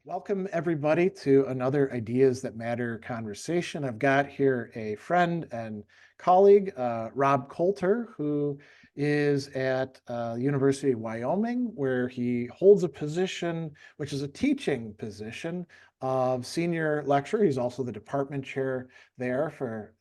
Welcome, everybody, to another Ideas That Matter conversation. I've got here a friend and colleague, Rob Coulter, who is at University of Wyoming, where he holds a position, which is a teaching position of senior lecturer. He's also the department chair there for,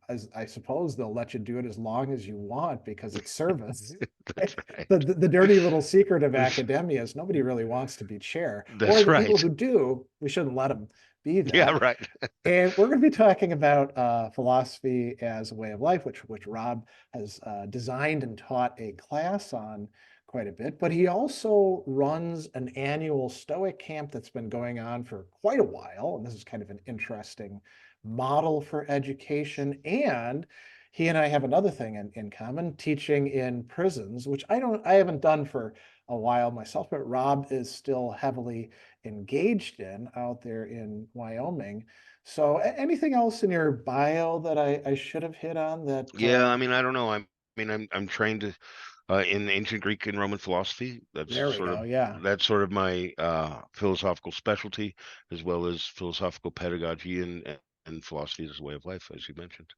as I suppose they'll let you do it as long as you want because it's service. That's right. The dirty little secret of academia is nobody really wants to be chair, or That's the people right. who do, we shouldn't let them be Yeah, that. right. And we're going to be talking about philosophy as a way of life, which Rob has designed and taught a class on quite a bit. But he also runs an annual Stoic camp that's been going on for quite a while. And this is kind of an interesting model for education. And he and I have another thing in common, teaching in prisons, which I haven't done for a while myself, but Rob is still heavily engaged in out there in Wyoming. So anything else in your bio that I should have hit on that Yeah, I mean, I don't know. I'm trained in ancient Greek and Roman philosophy. there we go. Yeah. That's sort of my philosophical specialty, as well as philosophical pedagogy and philosophy as a way of life, as you mentioned.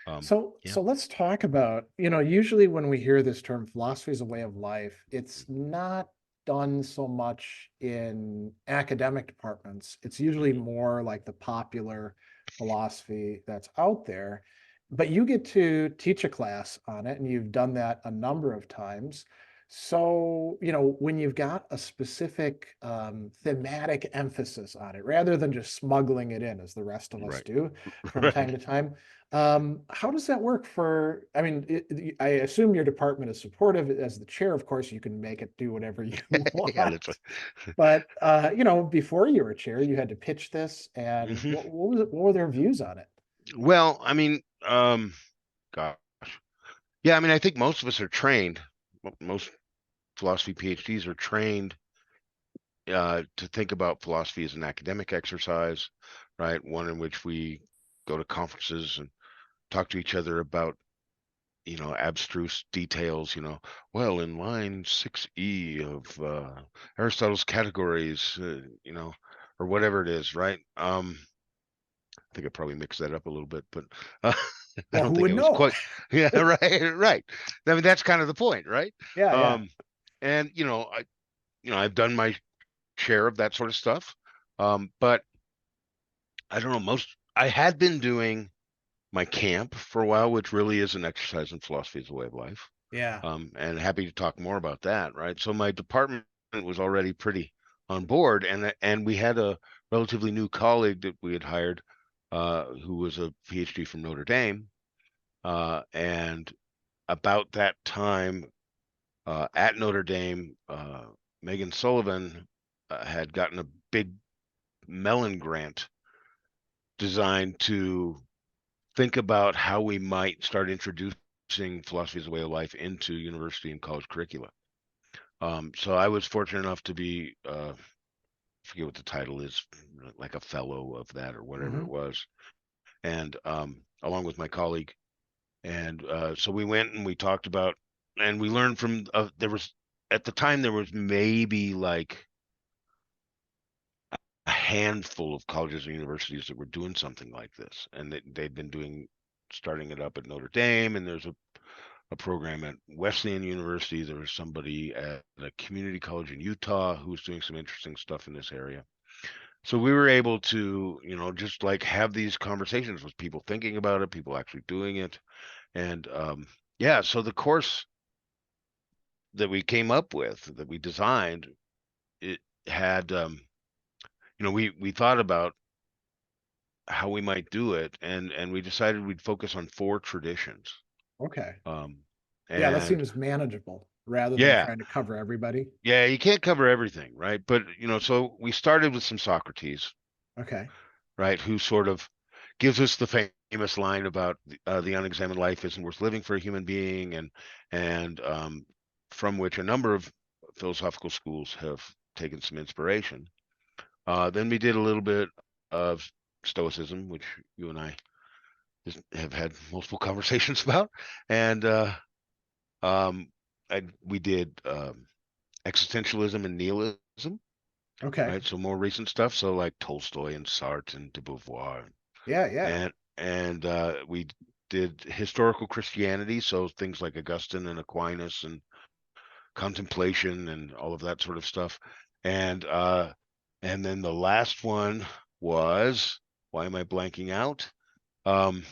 Yeah, So let's talk about, usually when we hear this term philosophy is a way of life, it's not done so much in academic departments. It's usually mhm. more like the popular philosophy that's out there. But you get to teach a class on it, and you've done that a number of times. So, when you've got a specific thematic emphasis on it, rather than just smuggling it in as the rest of us Right, do from time right. to time, how does that work for, I mean, I assume your department is supportive. As the chair, of course, you can make it do whatever you Yeah, that's want. right. But before you were chair, you had to pitch this, and Mhm. what was it, what were their views on it? Well, I mean, gosh, yeah, I mean, I think most of us are trained. Most philosophy PhDs are trained to think about philosophy as an academic exercise, right? One in which we go to conferences and talk to each other about, abstruse details, well, in line 6E of Aristotle's categories, or whatever it is, right? I think I probably mixed that up a little bit, but uh, I Well, don't who think would it was know? quite, yeah, right, right. I mean, that's kind of the point, right? Yeah, yeah. Um, and, I've done my share of that sort of stuff. But I don't know, I had been doing my camp for a while, which really is an exercise in philosophy as a way of life. Yeah. And happy to talk more about that, right? So my department was already pretty on board, and we had a relatively new colleague that we had hired, who was a PhD from Notre Dame. And about that time, at Notre Dame, Megan Sullivan had gotten a big Mellon grant designed to think about how we might start introducing philosophy as a way of life into university and college curricula. So I was fortunate enough to be, I forget what the title is, like a fellow of that or whatever it Hmm. was, and along with my colleague. And so we went and we talked about, and we learned from, there was, at the time, there was maybe like a handful of colleges and universities that were doing something like this. And they'd been starting it up at Notre Dame, and there's a program at Wesleyan University. There was somebody at a community college in Utah who was doing some interesting stuff in this area. So we were able to, just like have these conversations with people thinking about it, people actually doing it. And yeah, so the course that we came up with, that we designed, it had, we thought about how we might do it, and we decided we'd focus on four traditions. Okay. Um, Yeah, that and seems manageable rather than yeah, trying to cover everybody. yeah, you can't cover everything, right? But so we started with some Socrates, Okay. right, who sort of gives us the famous line about the unexamined life isn't worth living for a human being, and from which a number of philosophical schools have taken some inspiration. Then we did a little bit of Stoicism, which you and I have had multiple conversations about, and um, we did existentialism and nihilism. Okay. right? So more recent stuff. So like Tolstoy and Sartre and de Beauvoir, Yeah, yeah. and we did historical Christianity, so things like Augustine and Aquinas and contemplation and all of that sort of stuff. And then the last one was, why am I blanking out? Um,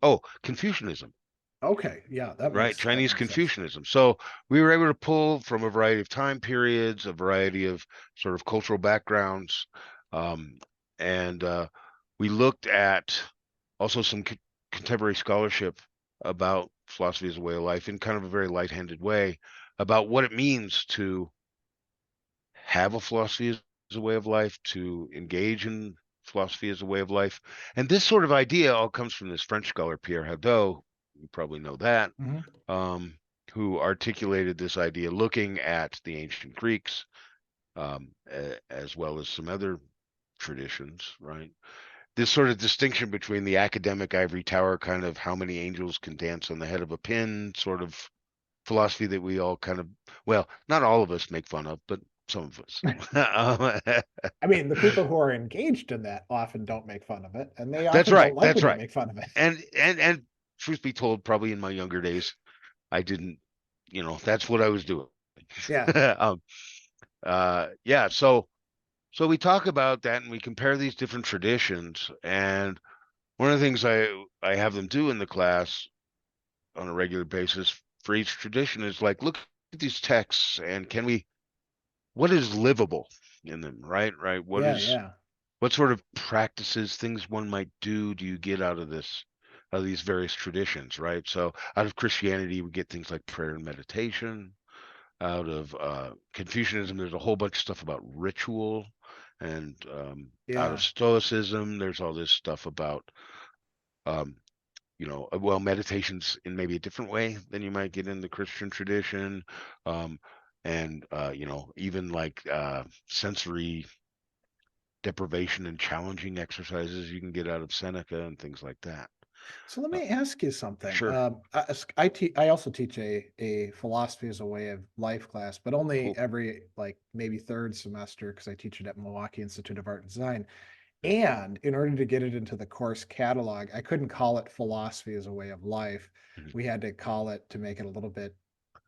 oh, Confucianism, Okay. Yeah, right? that Chinese makes sense. Confucianism. So we were able to pull from a variety of time periods, a variety of sort of cultural backgrounds, um, and we looked at also some contemporary scholarship about philosophy as a way of life in kind of a very light-handed way about what it means to have a philosophy as a way of life, to engage in philosophy as a way of life. And this sort of idea all comes from this French scholar, Pierre Hadot, you probably know that, Hmm. um, who articulated this idea looking at the ancient Greeks, as well as some other traditions, right? This sort of distinction between the academic ivory tower kind of how many angels can dance on the head of a pin sort of philosophy that we all kind of, well, not all of us make fun of, but some of us. I mean, the people who are engaged in that often don't make fun of it, and they That's often don't right. like That's when you right. make fun of it. And truth be told, probably in my younger days, I didn't, that's what I was doing. Yeah. um, yeah. So we talk about that and we compare these different traditions. And one of the things I have them do in the class on a regular basis for each tradition is like, look at these texts and what is livable in them, right? Right. Yeah, yeah. What sort of practices, things one might do you get out of out of these various traditions, right? So out of Christianity, we get things like prayer and meditation. Out of Confucianism, there's a whole bunch of stuff about ritual. And out of Yeah. Stoicism, there's all this stuff about, um, well, meditations in maybe a different way than you might get in the Christian tradition. Um, and even like sensory deprivation and challenging exercises you can get out of Seneca and things like that. So let Uh, me ask you something. sure. I also teach a philosophy as a way of life class, but only Cool. every like maybe third semester because I teach it at Milwaukee Institute of Art and Design. Yeah. And in order to get it into the course catalog, I couldn't call it philosophy as a way of life. Mhm. We had to call it to make it a little bit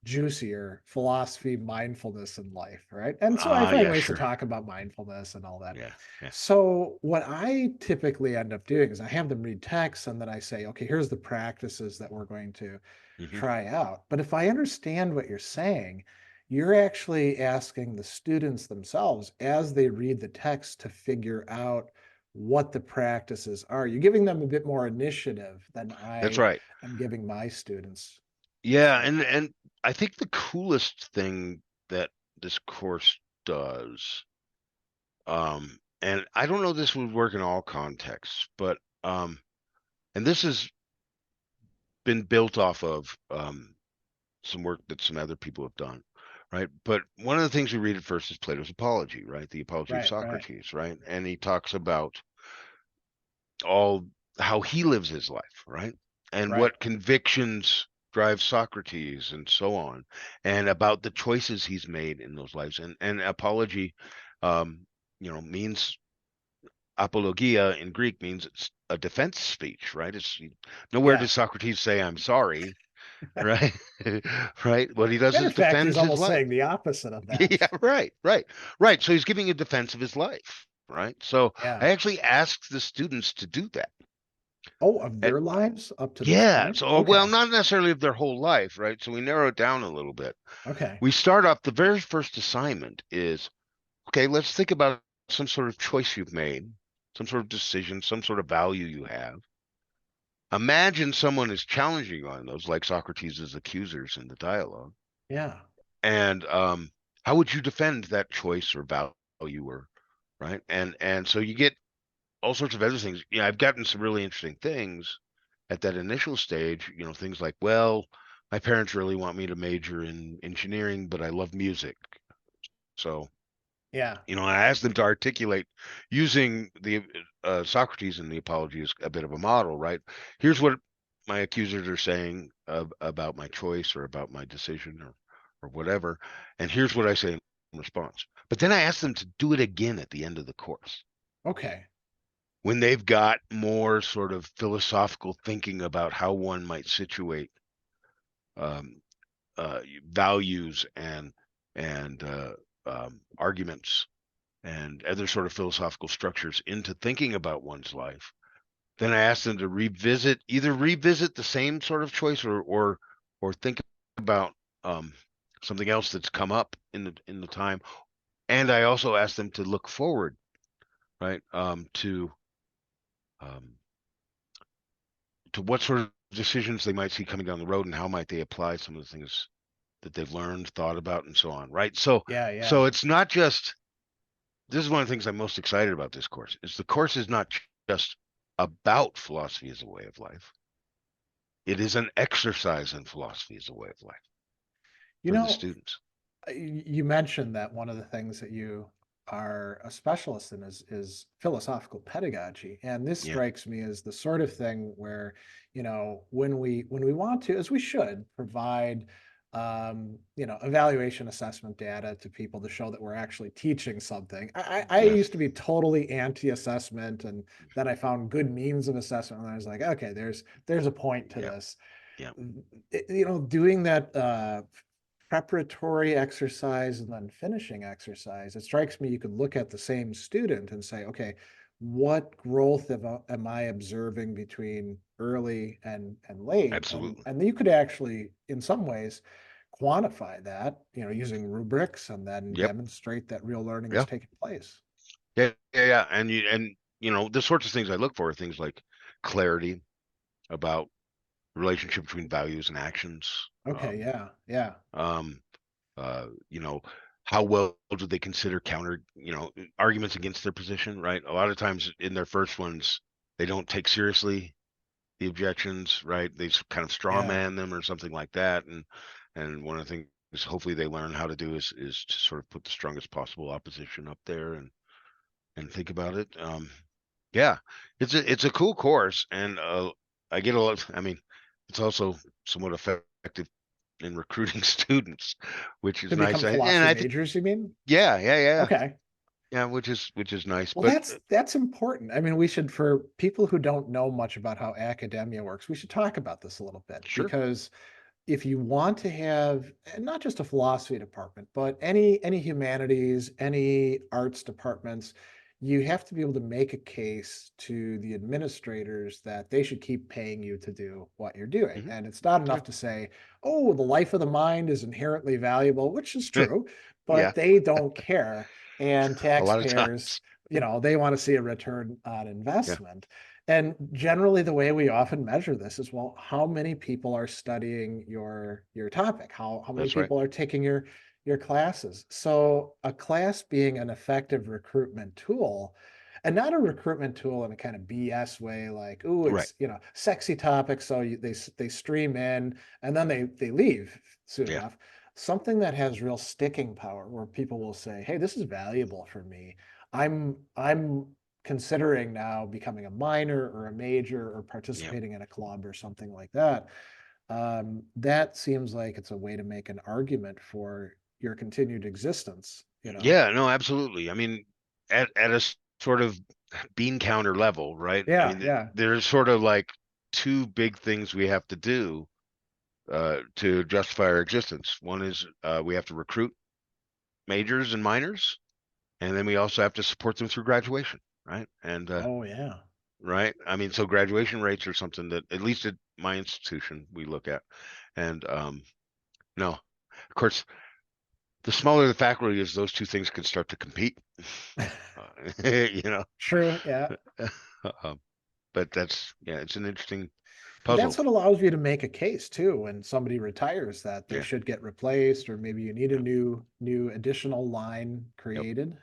juicier philosophy, mindfulness in life, right? And so I find Yeah, ways to sure. talk about mindfulness and all that. Yeah, yeah. So what I typically end up doing is I have them read texts and then I say, okay, here's the practices that we're going to Hmm. try out. But if I understand what you're saying, you're actually asking the students themselves as they read the text to figure out what the practices are. You're giving them a bit more initiative than That's I right. am giving my students. Yeah, So, and I think the coolest thing that this course does, and I don't know this would work in all contexts, but and this has been built off of some work that some other people have done, right? But one of the things we read at first is Plato's Apology, right? The Apology of right, right, Socrates, right? And he talks about all how he lives his life, right? And right. what convictions drive Socrates and so on, and about the choices he's made in those lives. And apology, um, means apologia in Greek means it's a defense speech, right? It's nowhere Yeah. does Socrates say I'm sorry, right? Right. What he does Matter is of fact, he's defends his almost life. saying the opposite of that. Yeah, right, right, right. So he's giving a defense of his life, right? So Yeah. I actually asked the students to do that. Oh, of their lives up to this Yeah. point? So, well, Okay. not necessarily of their whole life, right? So we narrow it down a little bit. Okay. We start off, the very first assignment is, okay, let's think about some sort of choice you've made, some sort of decision, some sort of value you have. Imagine someone is challenging you on those, like Socrates' accusers in the dialogue. Yeah. And how would you defend that choice or value or right? And so you get all sorts of other things. Yeah, I've gotten some really interesting things at that initial stage, things like, well, my parents really want me to major in engineering, but I love music. So, Yeah. I asked them to articulate using the Socrates in the Apology as a bit of a model, right? Here's what my accusers are saying about my choice or about my decision or whatever, and here's what I say response. But then I asked them to do it again at the end of the course Okay. when they've got more sort of philosophical thinking about how one might situate um, values and arguments and other sort of philosophical structures into thinking about one's life. Then I asked them to either revisit the same sort of choice or think about um, something else that's come up in the time. And I also asked them to look forward, right, um, to what sort of decisions they might see coming down the road and how might they apply some of the things that they've learned, thought about, and so on, right? So, Yeah, yeah. so it's not just, this is one of the things I'm most excited about this course, is the course is not just about philosophy as a way of life. It is an exercise in philosophy as a way of life You for the know, students. you mentioned that one of the things that you are a specialist in is philosophical pedagogy, and this Yeah. strikes me as the sort of thing where, when we want to, as we should, provide evaluation assessment data to people to show that we're actually teaching something. I Yeah. used to be totally anti-assessment, and then I found good means of assessment, and I was like, okay, there's a point to Yeah. this. Yeah. Doing that preparatory exercise and then finishing exercise, it strikes me you could look at the same student and say, okay, what growth am I observing between early and late? And Absolutely. and you could actually, in some ways, quantify that, using rubrics and then Yep. demonstrate that real learning is Yeah. taking place. Yeah. Yeah. Yeah. And the sorts of things I look for are things like clarity about relationship between values and actions. Okay, yeah, yeah, Um, you know, how well do they consider arguments against their position, right? A lot of times in their first ones, they don't take seriously the objections, right? They kind of straw yeah. man them or something like that. And one of the things hopefully they learn how to do is to sort of put the strongest possible opposition up there and think about it. Yeah, it's a cool course, and I get a lot. I mean, it's also somewhat effective in recruiting students, which is To nice. become And philosophy I think, majors, you mean? yeah, yeah, yeah, Okay. yeah, which is nice. Well, But that's important. I mean, we should, for people who don't know much about how academia works, we should talk about this a little bit, sure, because if you want to have, and not just a philosophy department, but any humanities, any arts departments, you have to be able to make a case to the administrators that they should keep paying you to do what you're doing. hmm And it's not yeah, enough to say, oh, the life of the mind is inherently valuable, which is true, yeah, but they don't care. And a lot of taxpayers, times, they want to see a return on yeah, investment. And generally, the way we often measure this is, well, how many people are studying your topic? How many that's right. people are taking your classes? So a class being an effective recruitment tool, and not a recruitment tool in a kind of BS way, like, oh, Right. it's sexy topic, so they stream in and then they leave soon Yeah. enough. Something that has real sticking power, where people will say, hey, this is valuable for me. I'm considering now becoming a minor or a major or Yeah. participating in a club or something like that. That seems like it's a way to make an argument for your continued existence. Yeah. No, absolutely. I mean, at sort of bean counter level, right? I Yeah, mean, yeah. there's sort of like two big things we have to do to justify our existence. One is we have to recruit majors and minors, and then we also have to support them through graduation, right? And Oh, yeah. right, I mean, so graduation rates are something that at least at my institution we look at, and no, of course, the smaller the faculty is, those two things can start to compete. You know, True, yeah. um, but it's an interesting But that's puzzle. what allows you to make a case too when somebody retires, that they Yeah, should get replaced, or maybe you need a yeah, new additional line yep, created.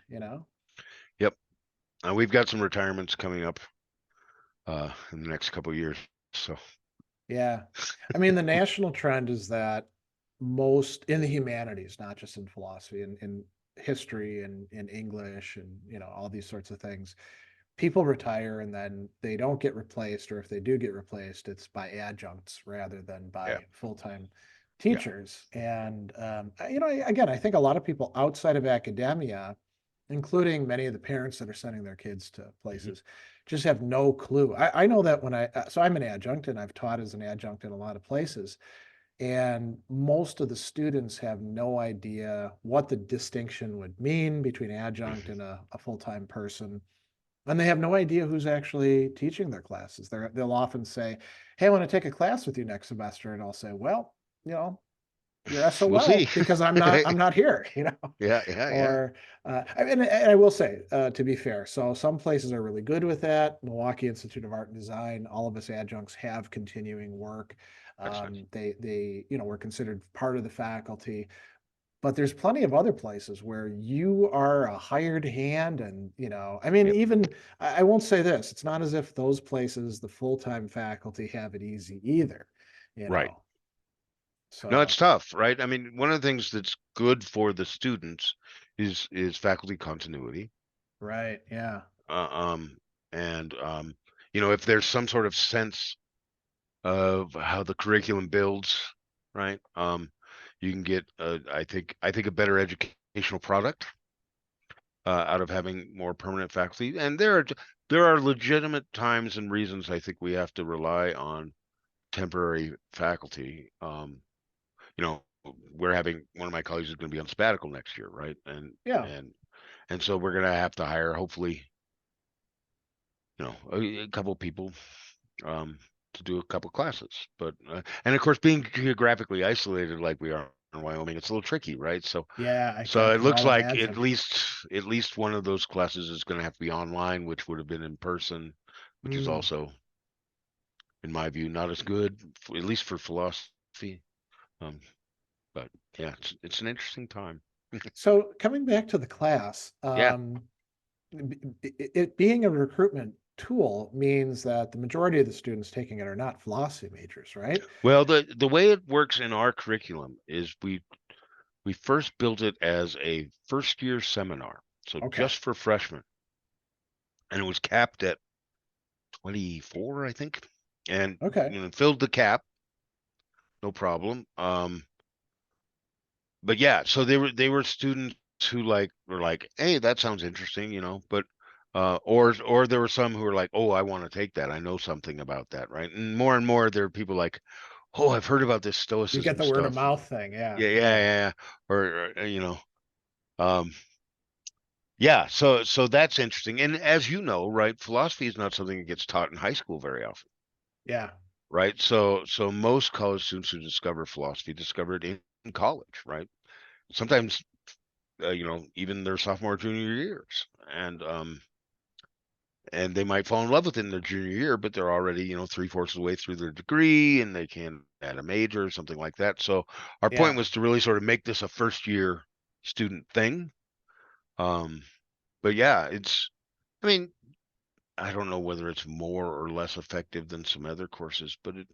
yep. We've got some retirements coming up in the next couple of years. So Yeah. I mean, the national trend is that most in the humanities, not just in philosophy, in history and in English and all these sorts of things, people retire and then they don't get replaced, or if they do get replaced, it's by adjuncts rather than yeah, by full-time Yeah. teachers. And, again, I think a lot of people outside of academia, including many of the parents that are sending their kids to Mhm. places, just have no clue. I know that so I'm an adjunct and I've taught as an adjunct in a lot of places. And most of the students have no idea what the distinction would mean between adjunct Mhm. and a full-time person. And they have no idea who's actually teaching their classes. They'll often say, "Hey, I want to take a class with you next semester." And I'll say, "Well, you know, you're We'll see. SOL because I'm not here," Yeah, yeah, yeah. or and I will say, to be fair, so some places are really good with that. Milwaukee Institute of Art and Design, all of us adjuncts have continuing work. That's nice. We're considered part of the faculty, but there's plenty of other places where you are a hired hand and, I mean, Yep. even I won't say this, it's not as if those places, the full-time faculty have it easy either, you Right. know. No, it's So, tough, right? I mean, one of the things that's good for the students is faculty continuity. right, yeah. Uh, um, and if there's some sort of sense of how the curriculum builds, right? You can get, I think a better educational product out of having more permanent faculty. And there are legitimate times and reasons I think we have to rely on temporary faculty. You know, we're having one of my colleagues is going to be on sabbatical next year, right? And Yeah. and and so we're going to have to hire, hopefully, a couple people um, to do a couple classes. But and of course, being geographically isolated like we are in Wyoming, it's a little tricky, right? So Yeah, I so it can looks well like at imagine. least one of those classes is going to have to be online, which would have been in person, which is Mm. also, in my view, not as good, at least for philosophy. Um, but yeah, it's an interesting time. So coming back to the class, Yeah. it being a recruitment tool means that the majority of the students taking it are not philosophy majors, right? Well, the way it works in our curriculum is we first built it as a first year seminar, so Okay. just for freshmen, and it was capped at 24, I think, and Okay. filled the cap, no problem. But yeah, so they were students who were like, hey, that sounds interesting, but or there were some who were like, oh, I want to take that. I know something about that, right? And more there are people like, oh, I've heard about this You get stoicism the word of stuff. mouth thing. Yeah. Yeah, yeah, Yeah. yeah, yeah. Um, yeah, so that's interesting. And as you know, right, philosophy is not something that gets taught in high school very often, Yeah. right? So most college students who discover philosophy discover it in college, right? Sometimes even their sophomore, junior years, and they might fall in love with it in their junior year, but they're already, three-fourths of the way through their degree, and they can't add a major or something like that. So our point Yeah. was to really sort of make this a first year student thing. Um, but yeah, I mean, I don't know whether it's more or less effective than some other courses, but you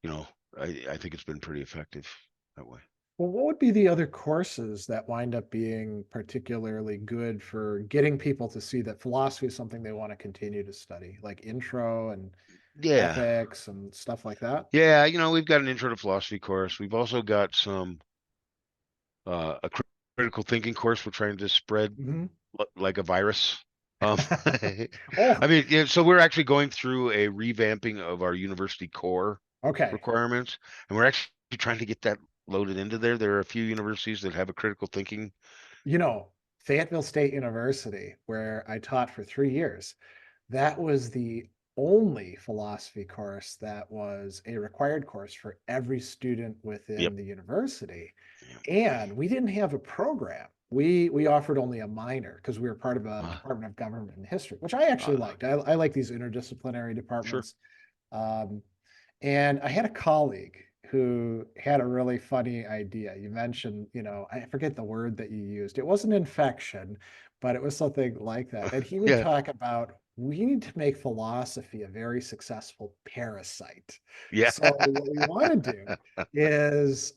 know, I think it's been pretty effective that way. Well, what would be the other courses that wind up being particularly good for getting people to see that philosophy is something they want to continue to study, like intro and Yeah. ethics and stuff like that? Yeah, we've got an intro to philosophy course. We've also got a critical thinking course we're trying to spread Hmm. like a virus. Um, I Oh, mean, yeah, so we're actually going through a revamping of our university core okay. requirements, and we're actually trying to get that loaded into there. There are a few universities that have a critical thinking. You know, Fayetteville State University, where I taught for 3 years, that was the only philosophy course that was a required course for every student Yep. within the university. Yep. And we didn't have a program. We offered only a minor because we were part of a Uh, Department of Government and History, which I actually uh, liked. I like these interdisciplinary sure. departments. Um, and I had a colleague who had a really funny idea. You mentioned, I forget the word that you used. It wasn't infection, but it was something like that. And he would Yeah. talk about we need to make philosophy a very successful parasite. Yeah. So what we want to do is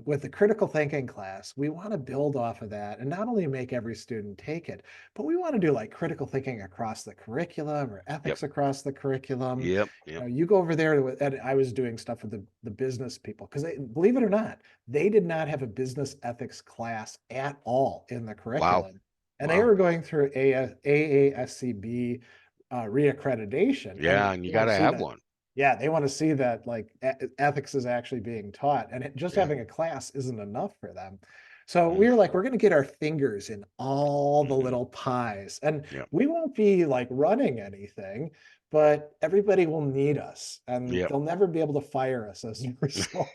with the critical thinking class, we want to build off of that and not only make every student take it, but we want to do like critical thinking across the curriculum or Yep. ethics across the curriculum. Yep. Yep. You go over there and I was doing stuff with the business people because believe it or not, they did not have a business ethics class at all in the Wow. curriculum. And they Wow. were going through AASCB reaccreditation, and Yeah. And you they want got to to see have that. one. Yeah, they want to see that like ethics is actually being taught, and just Yeah. having a class isn't enough for them. So Mm, we were like, we're going to get our fingers in all the mhm. little pies, and Yep. we won't be like running anything, but everybody will need us, and Yep. they'll never be able to fire us as a result.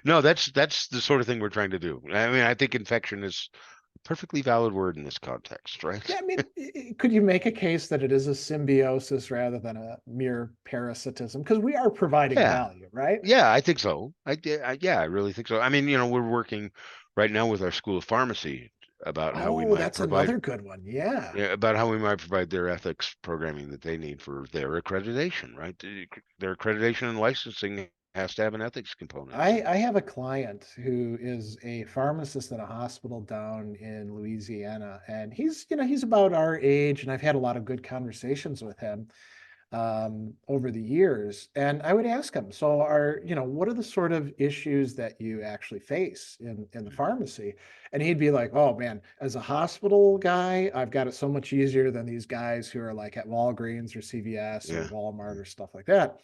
No, that's the sort of thing we're trying to do. I mean, I think infection is a perfectly valid word in this context, right? Yeah, I mean, could you make a case that it is a symbiosis rather than a mere parasitism? Because we are providing Yeah. value, right? Yeah, I think so. Yeah, I really think so. I mean, we're working right now with our School of Pharmacy about how we Oh, might that's provide, another good one. Yeah. yeah, about how we might provide their ethics programming that they need for their accreditation, right? Their accreditation and licensing has to have an ethics component. I have a client who is a pharmacist at a hospital down in Louisiana, and he's about our age, and I've had a lot of good conversations with him over the years. And I would ask him, so what are the sort of issues that you actually face in the pharmacy? And he'd be like, oh man, as a hospital guy, I've got it so much easier than these guys who are like at Walgreens or CVS or Yeah. Walmart or stuff like that.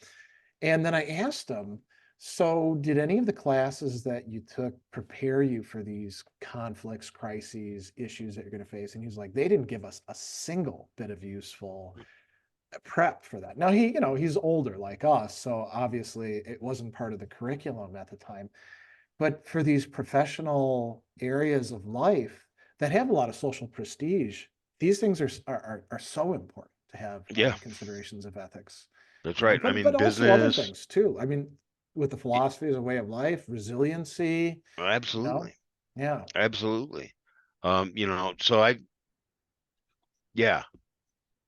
And then I asked him, so did any of the classes that you took prepare you for these conflicts, crises, issues that you're going to face? And he's like, they didn't give us a single bit of useful prep for that. Now he's older like us, so obviously it wasn't part of the curriculum at the time. But for these professional areas of life that have a lot of social prestige, these things are so important to have Yeah, considerations of ethics, that's right. I mean, but also other business, things too. I mean, with the y- philosophy as a way of life, resiliency, you know, absolutely, yeah. absolutely. So yeah,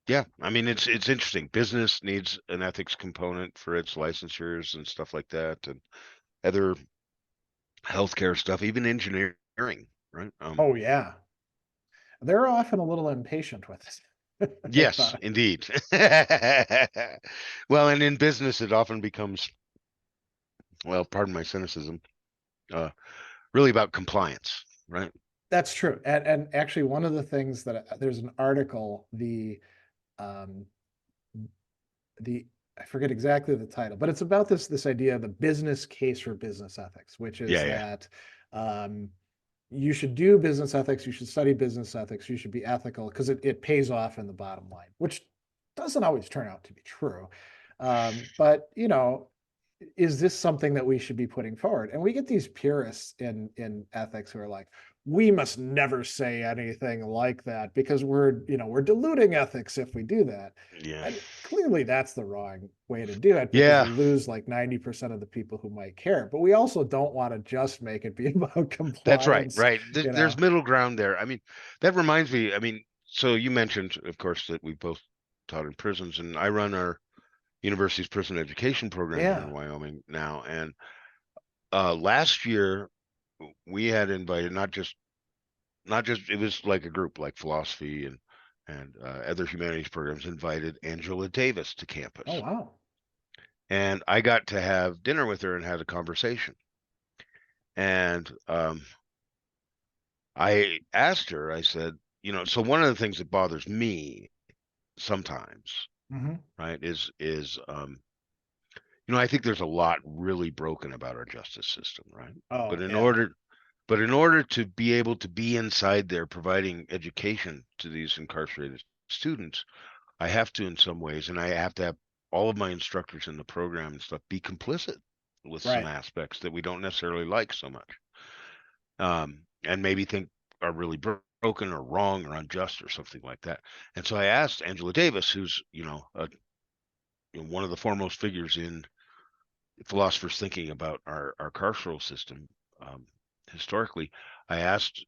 yeah. I mean, it's interesting. Business needs an ethics component for its licensures and stuff like that, and other healthcare stuff, even engineering, right? Oh yeah. They're often a little impatient with it. I Yes, find. indeed. Well, and in business, it often becomes, well, pardon my cynicism, uh, really about compliance, right? That's true. And actually one of the things that there's an article, um the I forget exactly the title, but it's about this idea of the business case for business ethics, which is Yeah, yeah, that um you should do business ethics, you should study business ethics, you should be ethical because it pays off in the bottom line, which doesn't always turn out to be true. But is this something that we should be putting forward? And we get these purists in ethics who are like, we must never say anything like that because we're diluting ethics if we do that. yeah, And clearly that's the wrong way to do it because yeah. you lose like 90% of the people who might care. But we also don't want to just make it be about That's right, compliance, right. you There's know. middle ground there. I mean, that reminds me. I mean, so you mentioned, of course, that we both taught in prisons, and I run our university's prison education program here in Yeah. Wyoming now. And last year we had invited not just it was like a group like philosophy and other humanities programs invited Angela Davis to Oh, campus, wow. and I got to have dinner with her and had a conversation. And I asked her, I said, so one of the things that bothers me sometimes, Hmm. right, I think there's a lot really broken about our justice system, right? Oh, But in yeah. order but in order to be able to be inside there providing education to these incarcerated students, I have to in some ways, and I have to have all of my instructors in the program and stuff be complicit with some Right. aspects that we don't necessarily like so much. And maybe think are really broken or wrong or unjust or something like that. And so I asked Angela Davis, who's one of the foremost figures in philosophers thinking about our carceral system um, historically. I asked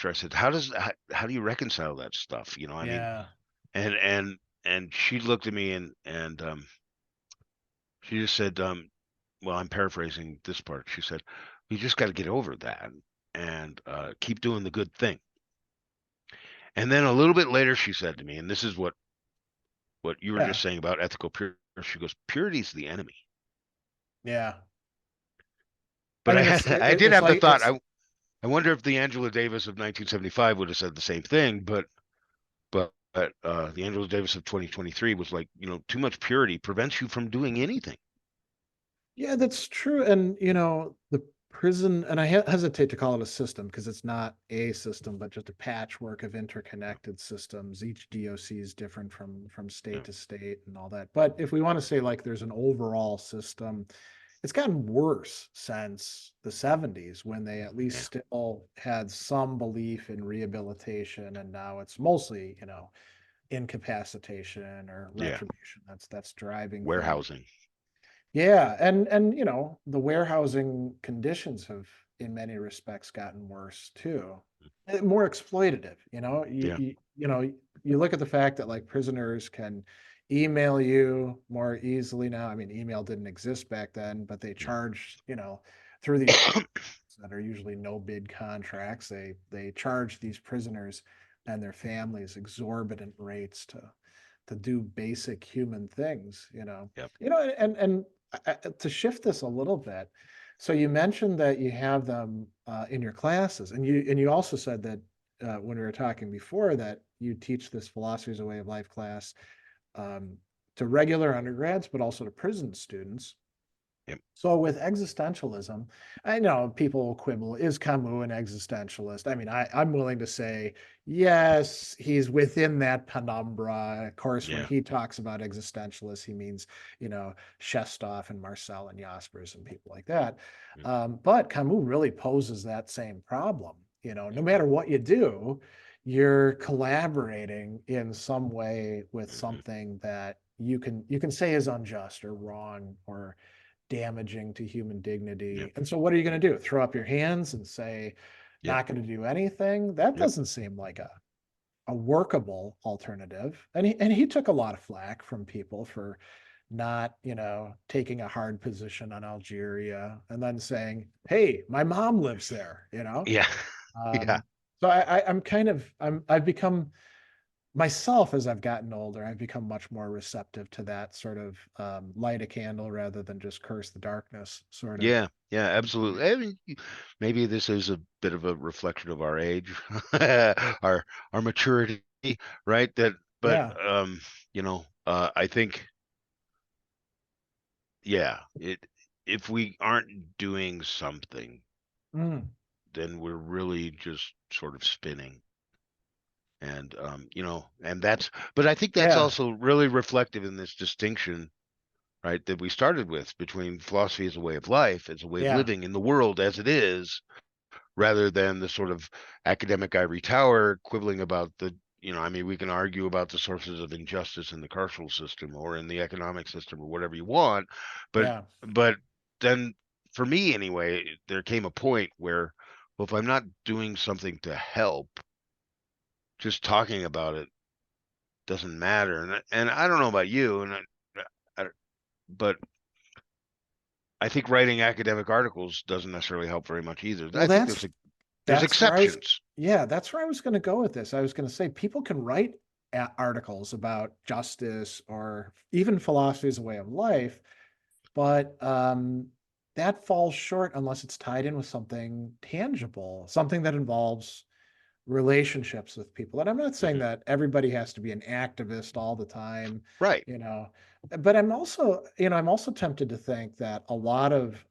her. I said, how do you reconcile that stuff? I mean, Yeah. And she looked at me and she just said, well, I'm paraphrasing this part. She said, "You just got to get over that and keep doing the good thing." And then a little bit later, she said to me, and this is what you were Yeah. just saying about ethical purity. She goes, "Purity's the enemy." Yeah. I But mean, it's I did it's have the like thought. it's I wonder if the Angela Davis of 1975 would have said the same thing, but the Angela Davis of 2023 was like, too much purity prevents you from doing anything. yeah, that's true. And the prison, and I hesitate to call it a system because it's not a system, but just a patchwork of interconnected systems. Each DOC is different from Yeah, state to state and all that. But if we want to say like there's an overall system, it's gotten worse since the 70s when they at least yeah, still had some belief in rehabilitation, and now it's mostly, incapacitation or yeah. retribution that's driving things. Warehousing. Yeah, and the warehousing conditions have in many respects gotten worse too. More exploitative, Yeah, you look at the fact that like prisoners can email you more easily now. I mean, email didn't exist back then, but they yeah, charge, through these contracts that are usually no bid contracts, they charge these prisoners and their families exorbitant rates to do basic human things, yeah, and to shift this a little bit. So you mentioned that you have them in your classes, and you also said that when we were talking before that you teach this philosophy as a way of life class um, to regular undergrads, but also to prison students. yeah, So with existentialism, I know people will quibble, is Camus an existentialist? I mean, I'm willing to say, yes, he's within that penumbra. Of course, when yeah, he talks about existentialists, he means, Shestov and Marcel and Jaspers and people like that. yeah, But Camus really poses that same problem. No mhm, matter what you do, you're collaborating in some way with mhm, something that you can say is unjust or wrong or damaging to human yeah, dignity. And so what are you going to do? Throw up your hands and say, yep, not going to do anything? That yep, doesn't seem like a workable alternative. And he took a lot of flack from people for not, taking a hard position on Algeria and then saying, hey, my mom lives there. yeah, yeah, Um, so I've become myself as I've gotten older, I've become much more receptive to that sort of light a candle rather than just curse the darkness sort of. yeah, yeah, absolutely. I mean, maybe this is a bit of a reflection of our age, our maturity, right? But Yeah. I think, yeah, if we aren't doing something, Mm. then we're really just sort of spinning. And but I think that's Yeah. also really reflective in this distinction, right, that we started with between philosophy as a way of life, as a way of Yeah. living in the world as it is, rather than the sort of academic ivory tower quibbling about I mean, we can argue about the sources of injustice in the carceral system or in the economic system or whatever you want, but Yeah. but then for me anyway, there came a point where, well, if I'm not doing something to help, just talking about it doesn't matter. And I don't know about you, I but I think writing academic articles doesn't necessarily help very much either. Well, I think that's there's that's where I was. exceptions. Yeah, that's where I was going to go with this. I was going to say people can write articles about justice or even philosophy as a way of life, but that falls short unless it's tied in with something tangible, something that involves relationships with people. And I'm not saying Mhm. that everybody has to be an activist all the time, Right. you know, but I'm also tempted to think that a lot of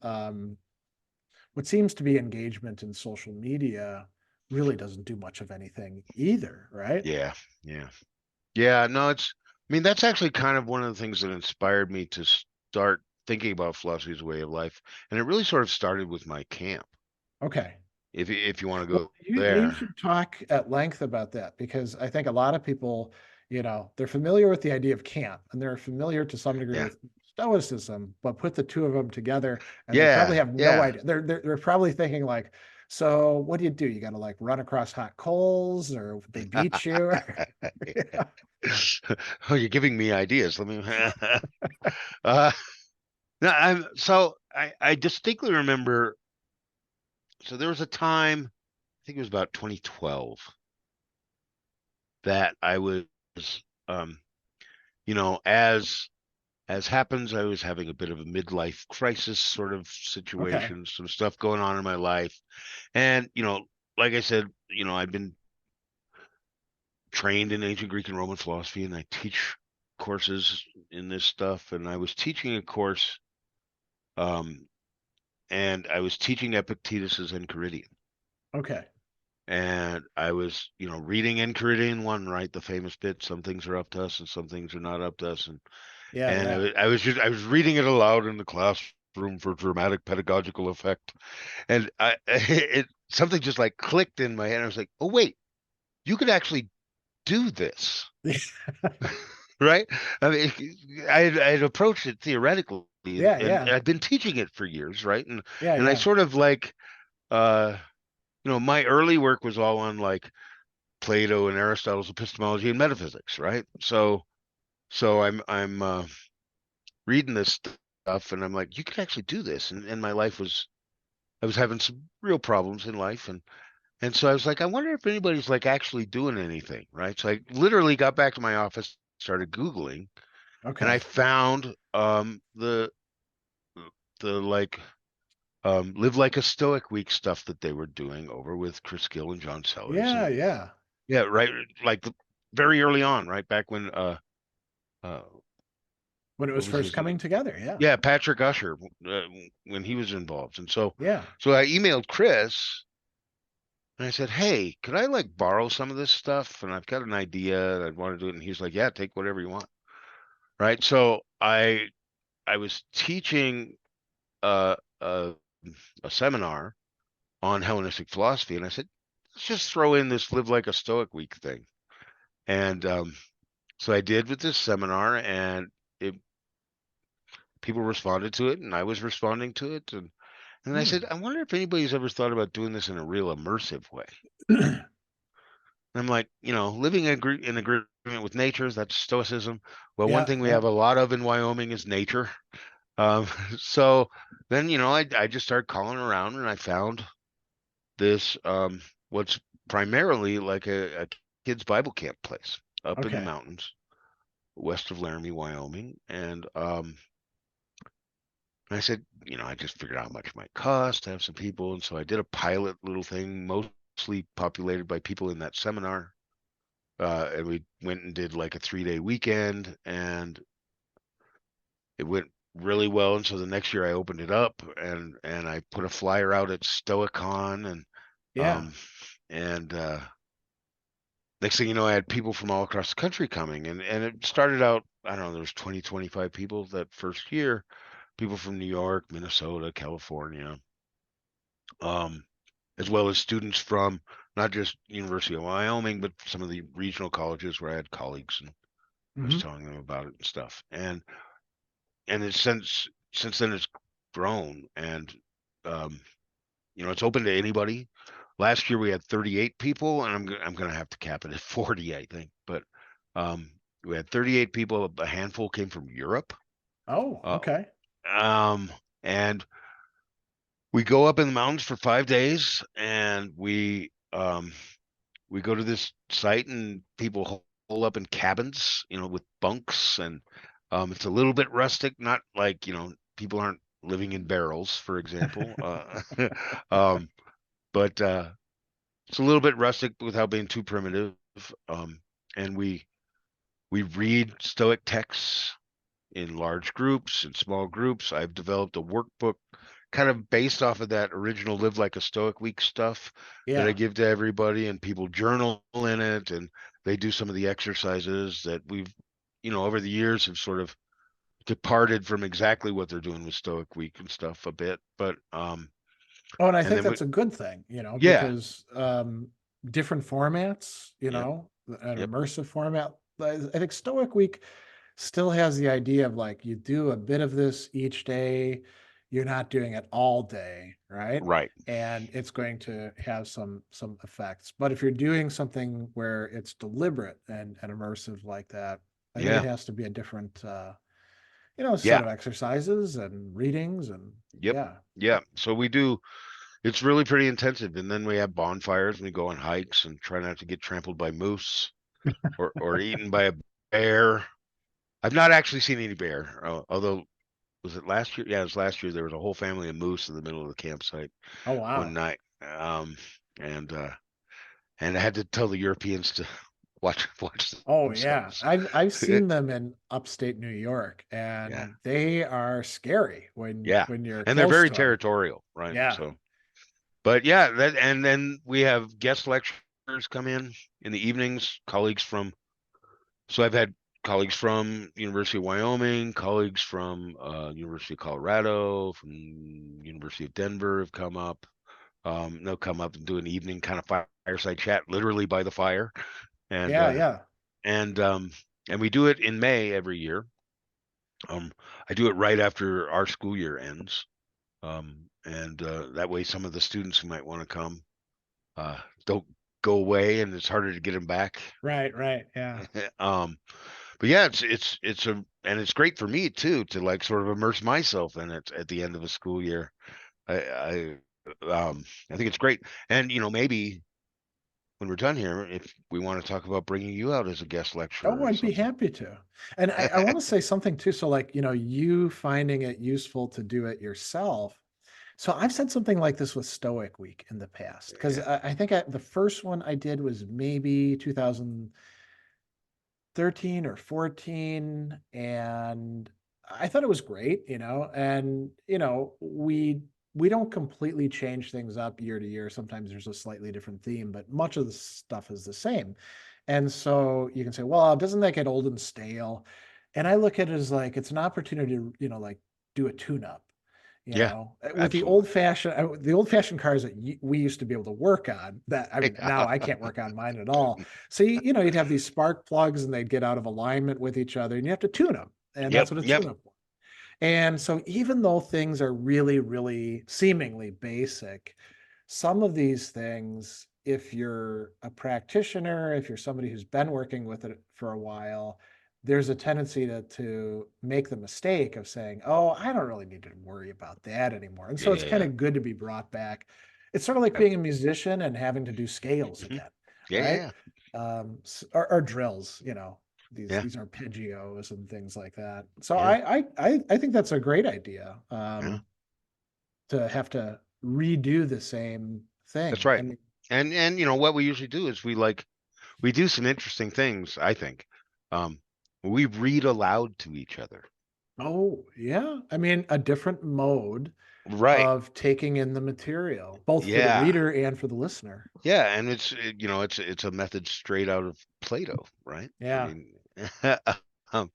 what seems to be engagement in social media really doesn't do much of anything either, right? Yeah. Yeah. Yeah. No, I mean, that's actually kind of one of the things that inspired me to start thinking about philosophy as a way of life. And it really sort of started with my camp, Okay. if you want to Well, go you there. should talk at length about that because I think a lot of people, they're familiar with the idea of Kant and they're familiar to some degree Yeah. with Stoicism, but put the two of them together and they probably Yeah. have no Yeah. idea. They're probably thinking like So what do? You got to like run across hot coals, or they beat you? Yeah. Oh, you're giving me ideas. Let me. uh, no, I distinctly remember. So there was a time, I think it was about 2012, that I was, um, as happens, I was having a bit of a midlife crisis sort of Okay. situation, some stuff going on in my life. And, like I said, I've been trained in ancient Greek and Roman philosophy, and I teach courses in this stuff. And I was teaching a course, um, and I was teaching Epictetus's Enchiridion. Okay. And I was, reading Enchiridion 1, right? The famous bit, some things are up to us and some things are not up to us. Yeah. And Yeah. I was reading it aloud in the classroom for dramatic pedagogical effect. And something just like clicked in my head. I was like, oh, wait, you could actually do this. Right? I mean, I had approached it theoretically, Yeah. and Yeah. I'd been teaching it for years, right? Yeah. And I Yeah. sort of like, uh, my early work was all on like Plato and Aristotle's epistemology and metaphysics, right? So I'm reading this stuff, and I'm like, you could actually do this. And my life was, I was having some real problems in life, and so I was like, I wonder if anybody's like actually doing anything, right? So I literally got back to my office, started Googling, and I Okay. found the like Live Like a Stoic week stuff that they were doing over with Chris Gill and John Sellers. Yeah. And Yeah. yeah, right, like very early on, right back when uh When it what was was first his name? coming together. Yeah. Yeah, Patrick Usher, uh, when he was involved. And so Yeah. so I emailed Chris, and I said, hey, could I like borrow some of this stuff? And I've got an idea and I want to do it. And he's like, yeah, take whatever you want. Right. So I was teaching uh, uh, a seminar on Hellenistic philosophy, and I said, let's just throw in this Live Like a Stoic week thing. And so I did with this seminar, and it, people responded to it, and I was responding to it. And I said, Hmm. I wonder if anybody's ever thought about doing this in a real immersive way. I'm like, living in agreement with nature, that's stoicism. Well, one Yeah. thing we Yeah. have a lot of in Wyoming is nature. Um, so then, I just started calling around, and I found this, what's primarily like a kids Bible camp place up in the Okay. mountains west of Laramie, Wyoming. And I said, I just figured out how much it might cost to have some people. And so I did a pilot little thing, mostly populated by people in that seminar. And we went and did like a 3-day weekend, and it went really well. And so the next year I opened it up, and I put a flyer out at Stoicon, Yeah. um and next thing you know, I had people from all across the country coming, and it started out, I don't know, there was 20, 25 people that first year, people from New York, Minnesota, California, um, as well as students from not just University of Wyoming, but some of the regional colleges where I had colleagues, and I was Hmm. telling them about it and stuff. And it's since then it's grown, and um, it's open to anybody. Last year we had 38 people, and I'm gonna have to cap it at 40, I think. But we had 38 people. A handful came from Europe. Oh, Uh, okay. um, and we go up in the mountains for 5 days, and we go to this site, and people hole up in cabins, with bunks, and it's a little bit rustic, not like, people aren't living in barrels, for example. Um, but it's a little bit rustic without being too primitive. Um, and we read Stoic texts in large groups and small groups. I've developed a workbook kind of based off of that original Live Like a Stoic week stuff that I Yeah. give to everybody, and people journal in it, and they do some of the exercises that we've, over the years have sort of departed from exactly what they're doing with Stoic week and stuff a bit. But Oh, and I and think then we that's a good thing, yeah, because different formats, yep, an yep, immersive format. I think Stoic Week still has the idea of like you do a bit of this each day, you're not doing it all day, right? Right. And it's going to have some effects. But if you're doing something where it's deliberate and immersive like that, I think it Yeah. has to be a different set Yeah. of exercises and readings and Yep. yeah. Yeah. So we do, it's really pretty intensive. And then we have bonfires and we go on hikes and try not to get trampled by moose or eaten by a bear. I've not actually seen any bear, although was it last year? Yeah, it was last year. There was a whole family of moose in the middle of the campsite Oh one wow. night. And and I had to tell the Europeans to watch Oh yeah. themselves. I've seen them in upstate New York Yeah. and they are scary when Yeah. you're And they're close very to them. territorial, right? Yeah. So, but yeah, that and then we have guest lecturers come in the evenings, colleagues from, so I've had colleagues from University of Wyoming, colleagues from University of Colorado, from University of Denver have come up. They'll come up and do an evening kind of fireside chat, literally by the fire, and Yeah, yeah. and um, and we do it in May every year. I do it right after our school year ends, and that way some of the students who might want to come uh, don't go away, and it's harder to get them back. Right, right. Yeah. um, but yeah, it's a and it's great for me too to like sort of immerse myself in it at the end of a school year. I think it's great, and maybe when we're done here, if we want to talk about bringing you out as a guest lecturer Oh, or I'd be something. happy to. And I want to say something too. So, like, you finding it useful to do it yourself. So, I've said something like this with Stoic Week in the past, because Yeah, I think the first one I did was maybe 2013 or 14. And I thought it was great, and, we don't completely change things up year to year. Sometimes there's a slightly different theme, but much of the stuff is the same. And so you can say, well, doesn't that get old and stale? And I look at it as like it's an opportunity to, like do a tune-up, yeah, with absolutely. the old-fashioned cars that we used to be able to work on that, I mean, now I can't work on mine at all. So you'd have these spark plugs and they'd get out of alignment with each other and you have to tune them. And that's Yep, what a yep. tune-up was. And so even though things are really, really seemingly basic, some of these things, if you're a practitioner, if you're somebody who's been working with it for a while, there's a tendency to make the mistake of saying, oh, I don't really need to worry about that anymore. And so Yeah, it's yeah, kind yeah. of good to be brought back. It's sort of like Yep. being a musician and having to do scales Mhm. again, Yeah, right? yeah, Or drills, these yeah, these arpeggios and things like that. So yeah, I think that's a great idea, yeah. to have to redo the same That's thing. right. And And what we usually do is we do some interesting things, I think. Um, we read aloud to each other. oh yeah, I mean a different mode Right. of taking in the material, both for the Yeah. reader and for the listener. Yeah, and it's a method straight out of Plato, right? I Yeah. mean, um,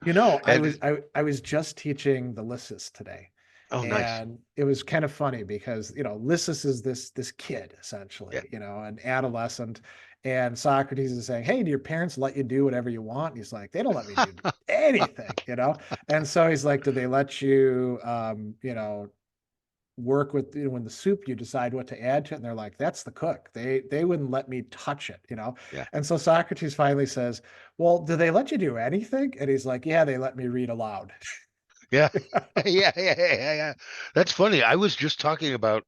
I and was I was just teaching the Lysis today. oh, nice. And it was kind of funny because, Lysis is this kid Yeah. essentially, an adolescent. And Socrates is saying, hey, do your parents let you do whatever you want? And he's like, they don't let me do anything. And so he's like, do they let you, work with, when the soup you decide what to add to it? And they're like, that's the cook. They wouldn't let me touch it. Yeah. And so Socrates finally says, well, do they let you do anything? And he's like, yeah, they let me read aloud. Yeah. Yeah. That's funny. I was just talking about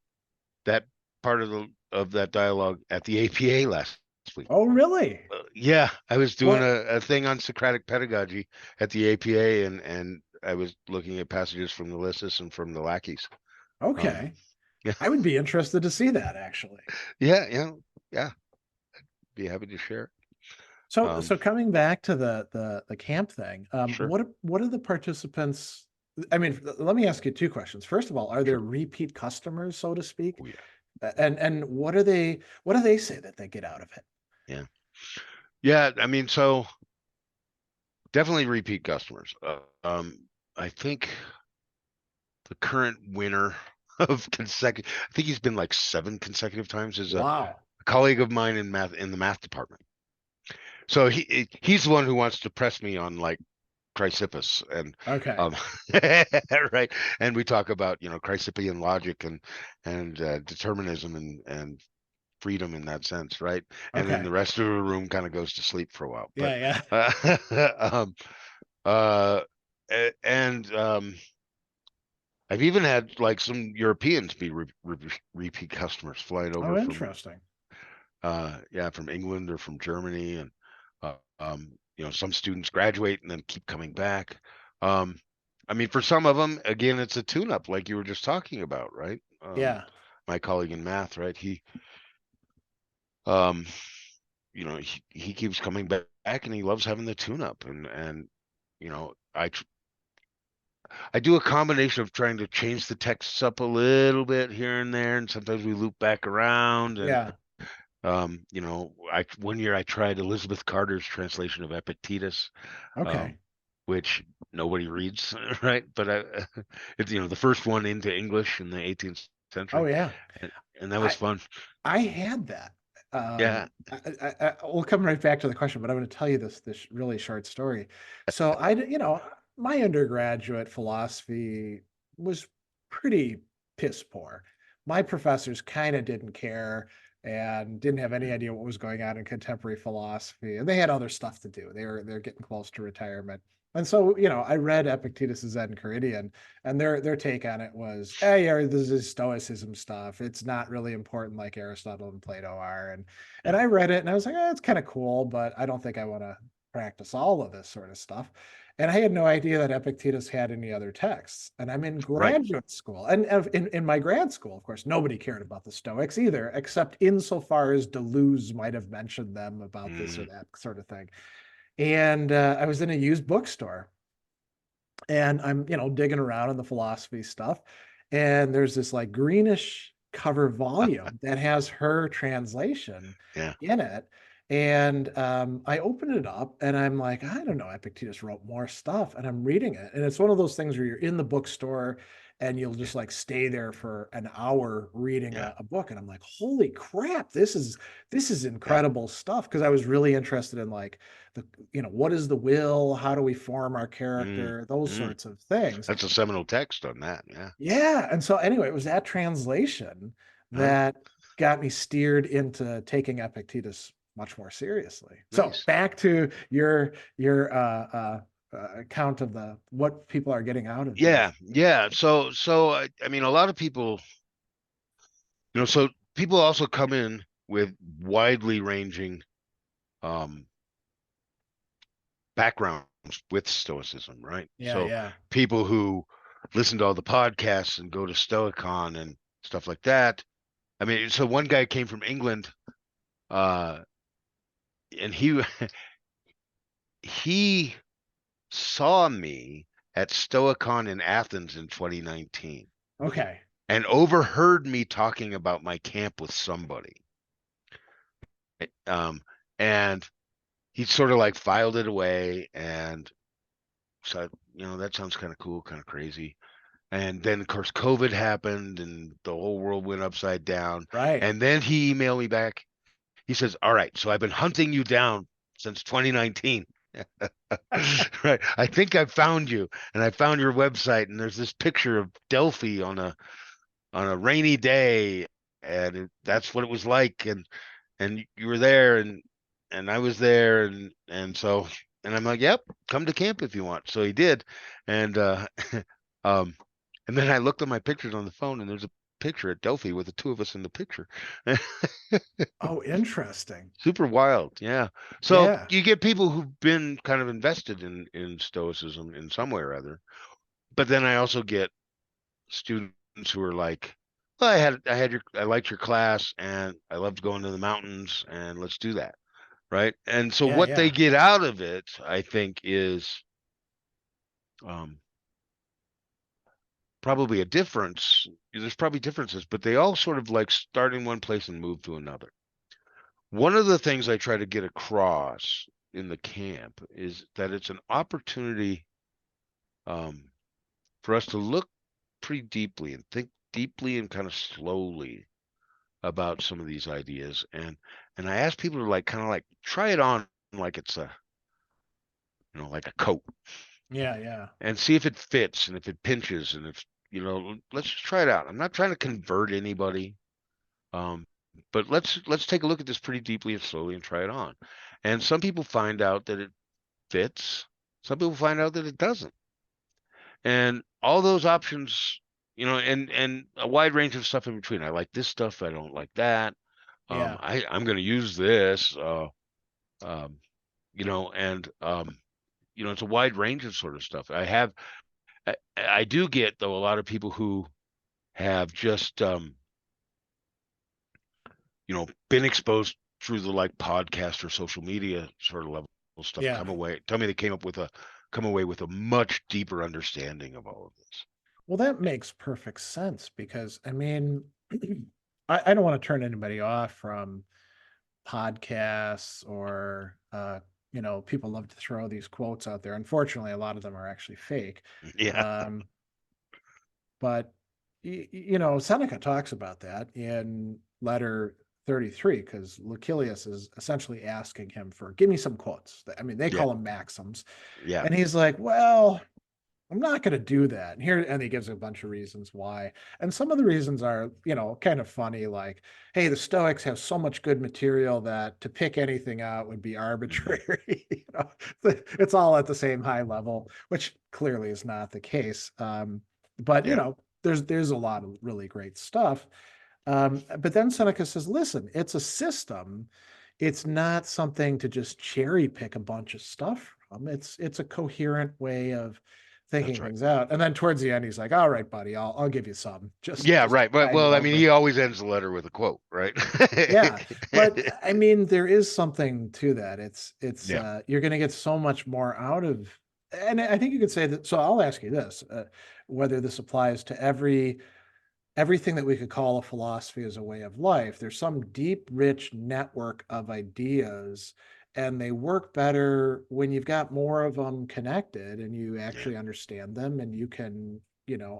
that part of that dialogue at the APA last week. Oh, really? Yeah, I was doing What? a thing on Socratic pedagogy at the APA, and I was looking at passages from the Lysis and from the Lackeys. Um, Okay. yeah, I would be interested to see that actually. yeah. Be happy to share. So coming back to the camp thing, Sure, what are the participants? I mean, let me ask you two questions. First of all, are there sure. repeat customers, so to speak? Oh yeah, And what do they say that they get out of it? yeah, yeah. I mean, so definitely repeat customers. I think the current winner of consecutive, I think he's been like 7 consecutive times, is a Wow. colleague of mine in the math department. So he's the one who wants to press me on like Chrysippus, and Okay. um, right, and we talk about Chrysipian logic and determinism and freedom in that sense, right? And then Okay. the rest of the room kind of goes to sleep for a while. But Yeah, yeah. um, uh, and I've even had like some Europeans be repeat customers flying Oh, over from interesting. yeah, from England or from Germany, and some students graduate and then keep coming back. Um, I mean, for some of them, again, it's a tune-up, like you were just talking about, right? Yeah. My colleague in math, right? Um, he keeps coming back and he loves having the tune-up, and I do a combination of trying to change the texts up a little bit here and there, and sometimes we loop back around. And Yeah. I one year I tried Elizabeth Carter's translation of Epictetus, Okay. um, which nobody reads, right? But it's the first one into English in the 18th Oh, century, yeah. and that was I fun. I had that. Yeah, We'll come right back to the question, but I'm going to tell you this really short story. So my undergraduate philosophy was pretty piss poor. My professors kind of didn't care and didn't have any idea what was going on in contemporary philosophy, and they had other stuff to do. They're getting close to retirement. And so, I read Epictetus' Enchiridion, and their take on it was, hey, yeah, this is Stoicism stuff. It's not really important like Aristotle and Plato are. And yeah, I read it and I was like, it's kind of cool, but I don't think I want to practice all of this sort of stuff. And I had no idea that Epictetus had any other texts. And I'm in right. graduate school. And in my grad school, of course, nobody cared about the Stoics either, except insofar as Deleuze might have mentioned them about this or Mm, that sort of thing. And I was in a used bookstore and I'm, digging around in the philosophy stuff. And there's this like greenish cover volume that has her translation yeah, in it. And I open it up and I'm like, I don't know, Epictetus wrote more stuff. And I'm reading it. And it's one of those things where you're in the bookstore and you'll yeah, just like stay there for an hour reading yeah, a book. And I'm like, holy crap, this is yeah. incredible stuff. Cause I was really interested in like the what is the will, how do we form our Mm, character, those mm. sorts of things. That's a seminal text on that. Yeah. Yeah, and so anyway, it was that translation Huh? that got me steered into taking Epictetus much more seriously. So Nice. back to your account of the what people are getting out of these. Yeah, yeah. So I mean, a lot of people, so people also come in with widely ranging um backgrounds with Stoicism, right? Yeah, So yeah. people who listen to all the podcasts and go to Stoicon and stuff like that. I mean, so one guy came from England, uh, and he saw me at Stoicon in Athens in 2019 Okay. and overheard me talking about my camp with somebody. Um, and he sort of like filed it away and said, that sounds kind of cool, kind of crazy. And then, of course, COVID happened and the whole world went upside down. Right. And then he emailed me back. He says, all right, so I've been hunting you down since 2019. Right. I think I found you and I found your website. And there's this picture of Delphi on a rainy day. And that's what it was like. And you were there and I was there and I'm like, yep, come to camp if you want. So he did. And um and then I looked at my pictures on the phone and there's a picture at Delphi with the two of us in the picture. Oh, interesting. Super wild. Yeah. So Yeah. you get people who've been kind of invested in Stoicism in some way or other. But then I also get students who are like, well, I liked your class and I loved going to the mountains and let's do that. Right. And so Yeah, what they yeah. get out of it, I think, is um, probably a difference. There's probably differences, but they all sort of like start in one place and move to another. One of the things I try to get across in the camp is that it's an opportunity um, for us to look pretty deeply and think deeply and kind of slowly about some of these ideas. And I ask people to like kind of like try it on like it's like a coat. Yeah, yeah, and see if it fits and if it pinches and if, let's just try it out. I'm not trying to convert anybody. Um, but let's take a look at this pretty deeply and slowly and try it on. And some people find out that it fits. Some people find out that it doesn't. And all those options, and a wide range of stuff in between. I like this stuff. I don't like that. yeah. I'm going to use this. Um, and it's a wide range of sort of stuff. I do get though a lot of people who have just been exposed through the like podcast or social media sort of level stuff Yeah. tell me they come away with a much deeper understanding of all of this. Well, that makes perfect sense because I mean, I don't want to turn anybody off from podcasts or people love to throw these quotes out there. Unfortunately, a lot of them are actually fake. Yeah. Um, but Seneca talks about that in letter 33 because Lucilius is essentially asking him for give me some quotes. I mean, they Yeah. call them maxims. Yeah. And he's like, well, I'm not going to do that. And he gives a bunch of reasons why. And some of the reasons are, kind of funny, like, hey, the Stoics have so much good material that to pick anything out would be Hmm. arbitrary. It's all at the same high level, which clearly is not the case. But Yeah. there's a lot of really great stuff. But then Seneca says, listen, it's a system. It's not something to just cherry pick a bunch of stuff from. It's a coherent way of That's thinking right. things out. And then towards the end, he's like, all right, buddy, I'll give you some. Yeah, Just right. But tide you well, I mean, over. he always ends the letter with a quote, right? Yeah. But I mean, there is something to that. It's Yeah. you're gonna get so much more out of, and I think you could say that. So I'll ask you this, whether this applies to everything that we could call a philosophy as a way of life. There's some deep, rich network of ideas, and they work better when you've got more of them connected and you Yeah. actually understand them and you can,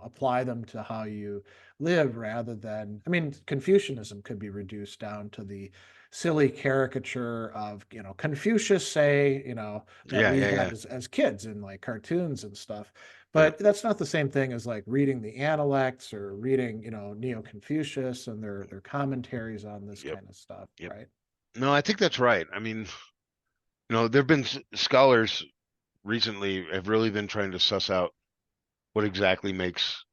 apply them to how you live rather than, I mean, Confucianism could be reduced down to the silly caricature of, Confucius say, that Yeah. we Yeah. had Yeah. as kids in like cartoons and stuff. Yeah. But that's not the same thing as like reading the Analects or reading, Neo-Confucius and their commentaries on this Yep. kind of stuff, Yep. right? No, I think that's right. I mean, there have been scholars recently have really been trying to suss out what exactly makes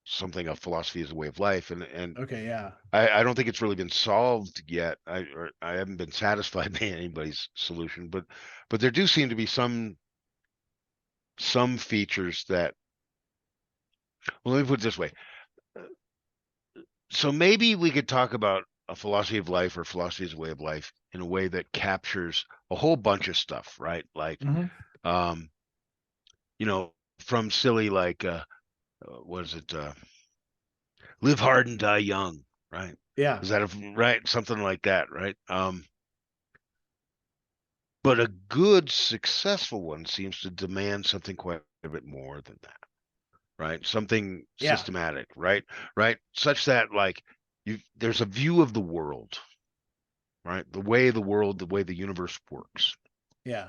something a philosophy as a way of life, and Okay, yeah. I don't think it's really been solved yet. I haven't been satisfied by anybody's solution, but there do seem to be some features that. Well, let me put it this way. So maybe we could talk about a philosophy of life or philosophy as a way of life in a way that captures a whole bunch of stuff, right? Like, Hmm. um, from silly like what is it? Live hard and die young, right? Yeah, Is that right? Something like that, right? But a good, successful one seems to demand something quite a bit more than that, right? Something yeah, systematic, right? Right? Such that like there's a view of the world, right? The way the universe works. yeah,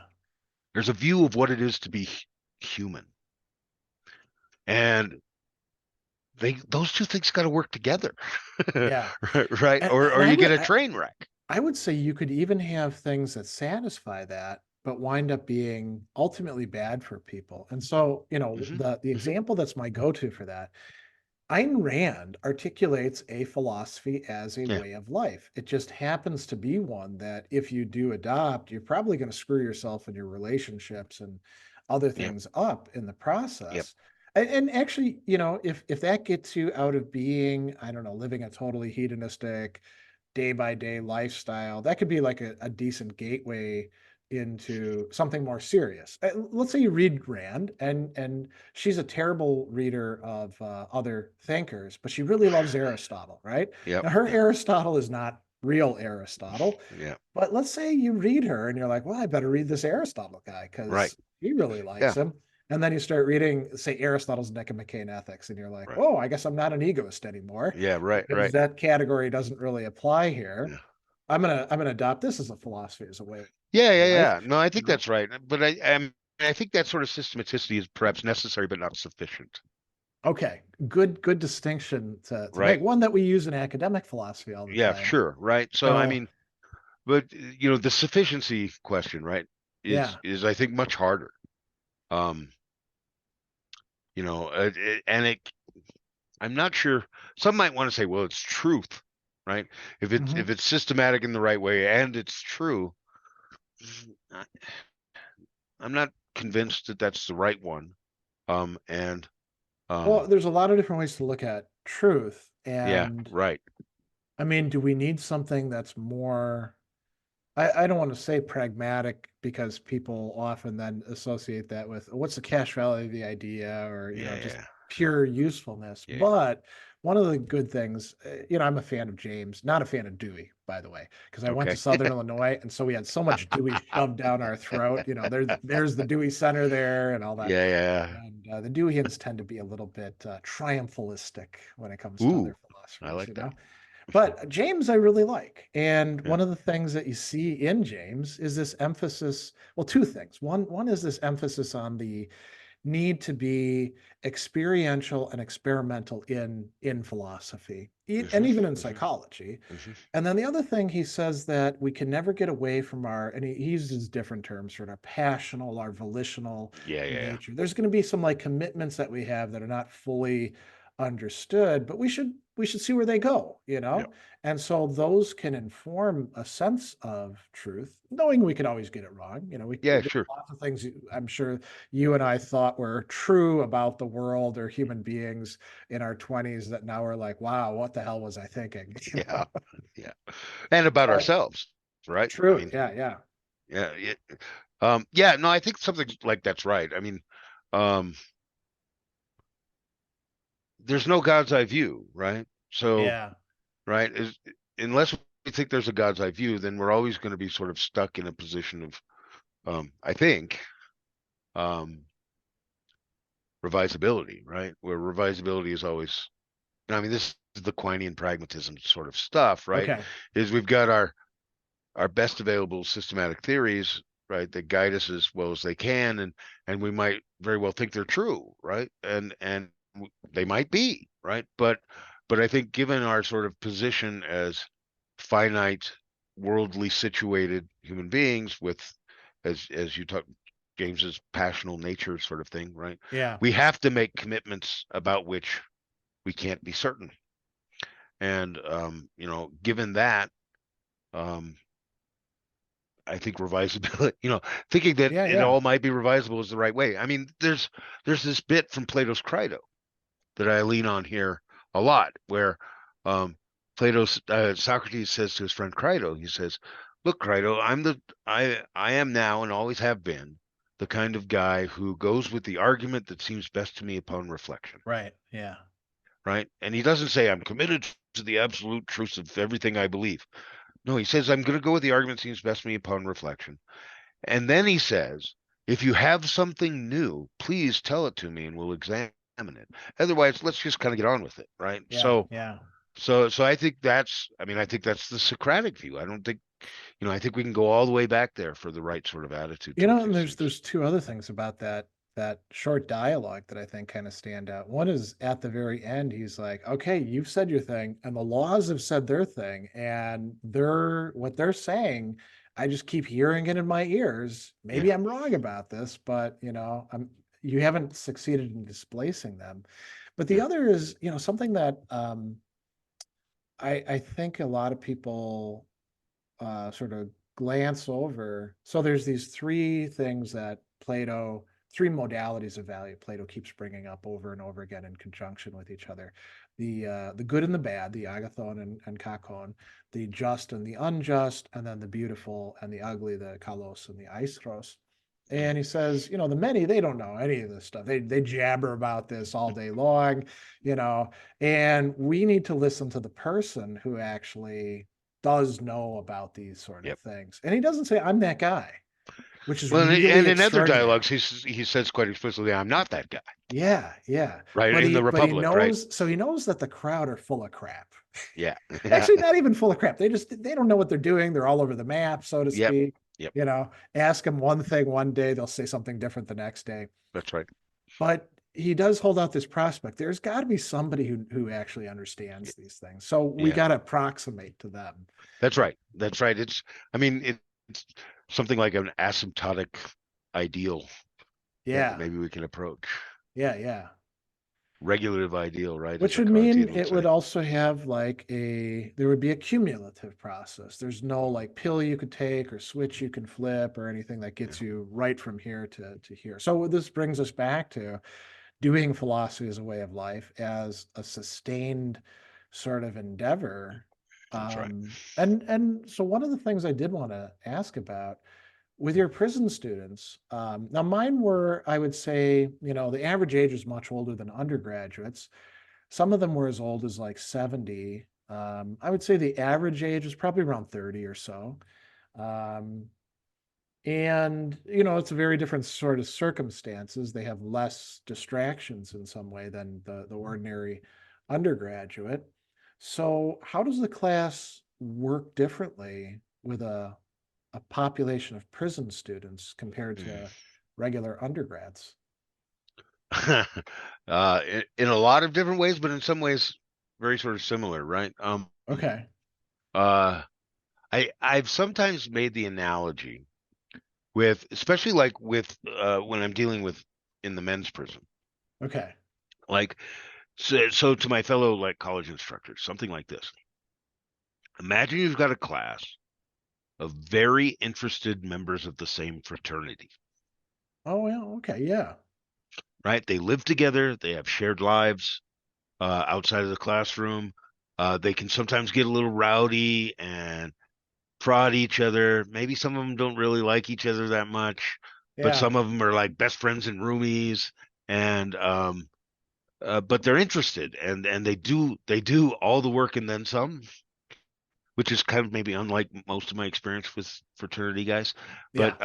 There's a view of what it is to be human. And those two things got to work together. yeah. Right? And Or you get a train wreck. I would say you could even have things that satisfy that, but wind up being ultimately bad for people. And so, Hmm. the Hmm. example that's my go-to for that, Ayn Rand articulates a philosophy as a Yeah. way of life. It just happens to be one that if you do adopt, you're probably going to screw yourself in your relationships and other Yep. things up in the Yep. process. And actually, if that gets you out of being, I don't know, living a totally hedonistic day by day lifestyle, that could be like a decent gateway into something more serious. Let's say you read Rand and she's a terrible reader of other thinkers, but she really loves Aristotle, right? Yep. Now her Yep. Aristotle is not real Aristotle, Yep. but let's say you read her and you're like, well, I better read this Aristotle guy Right. because he really likes Yeah. him. And then you start reading, say, Aristotle's Nicomachean Ethics, and you're like, Right. oh, I guess I'm not an egoist anymore Yeah. Right. because Right. that category doesn't really apply here. Yeah. I'm gonna adopt this as a philosophy, as a way Yeah. of Yeah. life. Yeah. No, I You think know? that's right. But I I think that sort of systematicity is perhaps necessary but not sufficient, Okay, good distinction to make. right? One that we use in academic philosophy all the Yeah, time. sure, right. So I So mean, but the sufficiency question, right, is yeah. I think much harder. Um, and I'm not sure. Some might want to say, well, it's truth, right? Mhm. If it's systematic in the right way and it's true, I- I'm not convinced that that's the right one. And Well, um, there's a lot of different ways to look at truth. yeah, And right. I mean, do we need something that's more, I don't want to say pragmatic because people often then associate that with what's the cash value of the idea or, just Yeah, pure usefulness. yeah. But one of the good things, I'm a fan of James, not a fan of Dewey, by the way, because I went to Okay. Southern Illinois and so we had so much Dewey shoved down our throat. There's the Dewey Center there and all that. Yeah, yeah. And the Deweyians tend to be a little bit triumphalistic when it comes to Ooh, other I philosophers, like that. But James, I really like. And Yeah. one of the things that you see in James is this emphasis. Well, two things. One is this emphasis on the need to be experiential and experimental in philosophy, and Hmm. even in Hmm. psychology. Hmm. And then the other thing he says that we can never get away from and he uses different terms for our passional, our volitional Yeah, yeah, yeah. nature. There's going to be some like commitments that we have that are not fully understood, but we should see where they go, Yeah. And so those can inform a sense of truth, knowing we could always get it wrong. Yeah, There's sure. lots of things I'm sure you and I thought were true about the world or human beings in our 20s that now we're like, wow, what the hell was I thinking? Yeah, yeah. And about But ourselves, right? I true. mean, Yeah, yeah. yeah, yeah. Yeah, no, I think something like that's right. I mean, um, there's no God's eye view, right? So, Yeah. right, unless we think there's a God's eye view, then we're always going to be sort of stuck in a position of, I think, um, revisability, right? Where revisability is always, I mean, this is the Quinean pragmatism sort of stuff, right? Okay. Is we've got our best available systematic theories, right, that guide us as well as they can, and we might very well think they're true, right, and they might be, right, but I think given our sort of position as finite, worldly situated human beings with, as you talk, James's passional nature sort of thing, right, Yeah. we have to make commitments about which we can't be certain, and given that, um I think revisability, thinking that Yeah, it yeah. all might be revisable is the right way. I mean, there's this bit from Plato's Crito that I lean on here a lot, where Plato's Socrates says to his friend Crito, he says, "Look, Crito, I am now and always have been the kind of guy who goes with the argument that seems best to me upon reflection." Right. Yeah. Right? And he doesn't say I'm committed to the absolute truth of everything I believe. No, he says I'm going to go with the argument that seems best to me upon reflection. And then he says, if you have something new, please tell it to me and we'll examine it. Otherwise, let's just kind of get on with it, right? Yeah. Yeah. So I think I think that's the Socratic view. I don't think, I think we can go all the way back there for the right sort of attitude towards And these there's things. there's two other things about that short dialogue that I think kind of stand out. One is at the very end, he's like, "Okay, you've said your thing, and the laws have said their thing, and what they're saying, I just keep hearing it in my ears. Yeah. Maybe I'm wrong about this, but you haven't succeeded in displacing them." But the Yeah. other is, something that I think a lot of people sort of glance over. So there's these three things that three modalities of value Plato keeps bringing up over and over again in conjunction with each other. The good and the bad, the agathon and kakon, the just and the unjust, and then the beautiful and the ugly, the kalos and the aistros. And he says, the many, they don't know any of this stuff. They jabber about this all day long, you know, and we need to listen to the person who actually does know about these sort of Yep. things. And he doesn't say, I'm that guy. which is Well, really and in other extraordinary. dialogues, he says quite explicitly, "I'm not that guy." Yeah, yeah. Right, But in the he Republic, right? knows, so he knows that the crowd are full of crap. Yeah, yeah, Actually, not even full of crap. They don't know what they're doing. They're all over the map, so to yep, speak. yep. You know, ask them one thing one day, they'll say something different the next day. That's right. But he does hold out this prospect. There's got to be somebody who actually understands these things. So we Yeah, got to approximate to them. that's right. That's right. I mean, it's something like an asymptotic ideal that Yeah, maybe we can approach. yeah, yeah. Regulative ideal, right? As Which a would mean Kantian would it say. would also have like there would be a cumulative process. There's no like pill you could take or switch you can flip or anything that Yeah. gets you right from here to here. So this brings us back to doing philosophy as a way of life, as a sustained sort of endeavor. That's right. And so one of the things I did want to ask about with your prison students, now mine were, I would say, the average age is much older than undergraduates. Some of them were as old as like 70. I would say the average age is probably around 30 or so. Um, and it's a very different sort of circumstances. They have less distractions in some way than the ordinary undergraduate. So how does the class work differently with a population of prison students compared to regular undergrads? In a lot of different ways, but in some ways very sort of similar, right? Okay. Uh, I've sometimes made the analogy with, especially like with when I'm dealing with in the men's prison, Okay. like so to my fellow like college instructors, something like this. Imagine you've got a class of very interested members of the same fraternity, Oh, yeah. Okay. Yeah. right? They live together, they have shared lives outside of the classroom. They can sometimes get a little rowdy and prod each other. Maybe some of them don't really like each other that much, but Yeah. some of them are like best friends and roomies, and but they're interested, and they do all the work and then some, which is kind of maybe unlike most of my experience with fraternity guys. But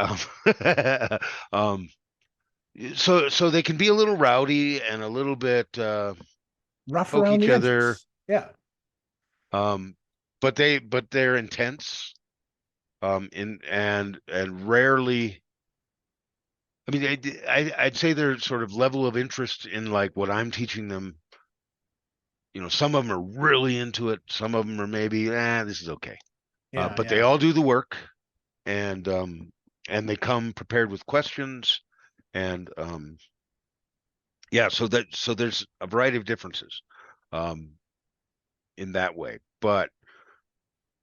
Yeah. um, so they can be a little rowdy and a little bit Rough poke around each the other, edges. Yeah. um, but they're intense, and rarely. I mean, I'd say their sort of level of interest in like what I'm teaching them. Some of them are really into it. Some of them are maybe, this is okay. Yeah. But they Yeah. all do the work, and and they come prepared with questions, and yeah. So there's a variety of differences, um, in that way. But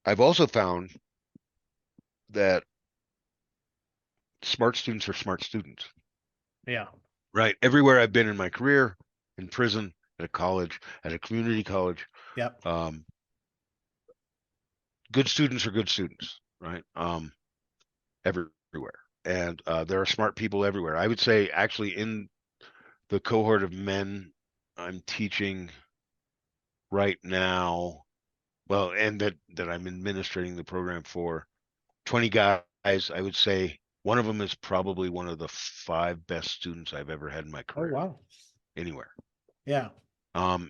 I've also found that smart students are smart students, Yeah. right? Everywhere I've been in my career, in prison, at a college, at a community college, Yep. um, good students are good students, right? Everywhere. And there are smart people everywhere. I would say actually in the cohort of men I'm teaching right now, well, and that I'm administrating the program for, 20 guys, I would say one of them is probably one of the five best students I've ever had in my Oh, career wow. anywhere. Yeah.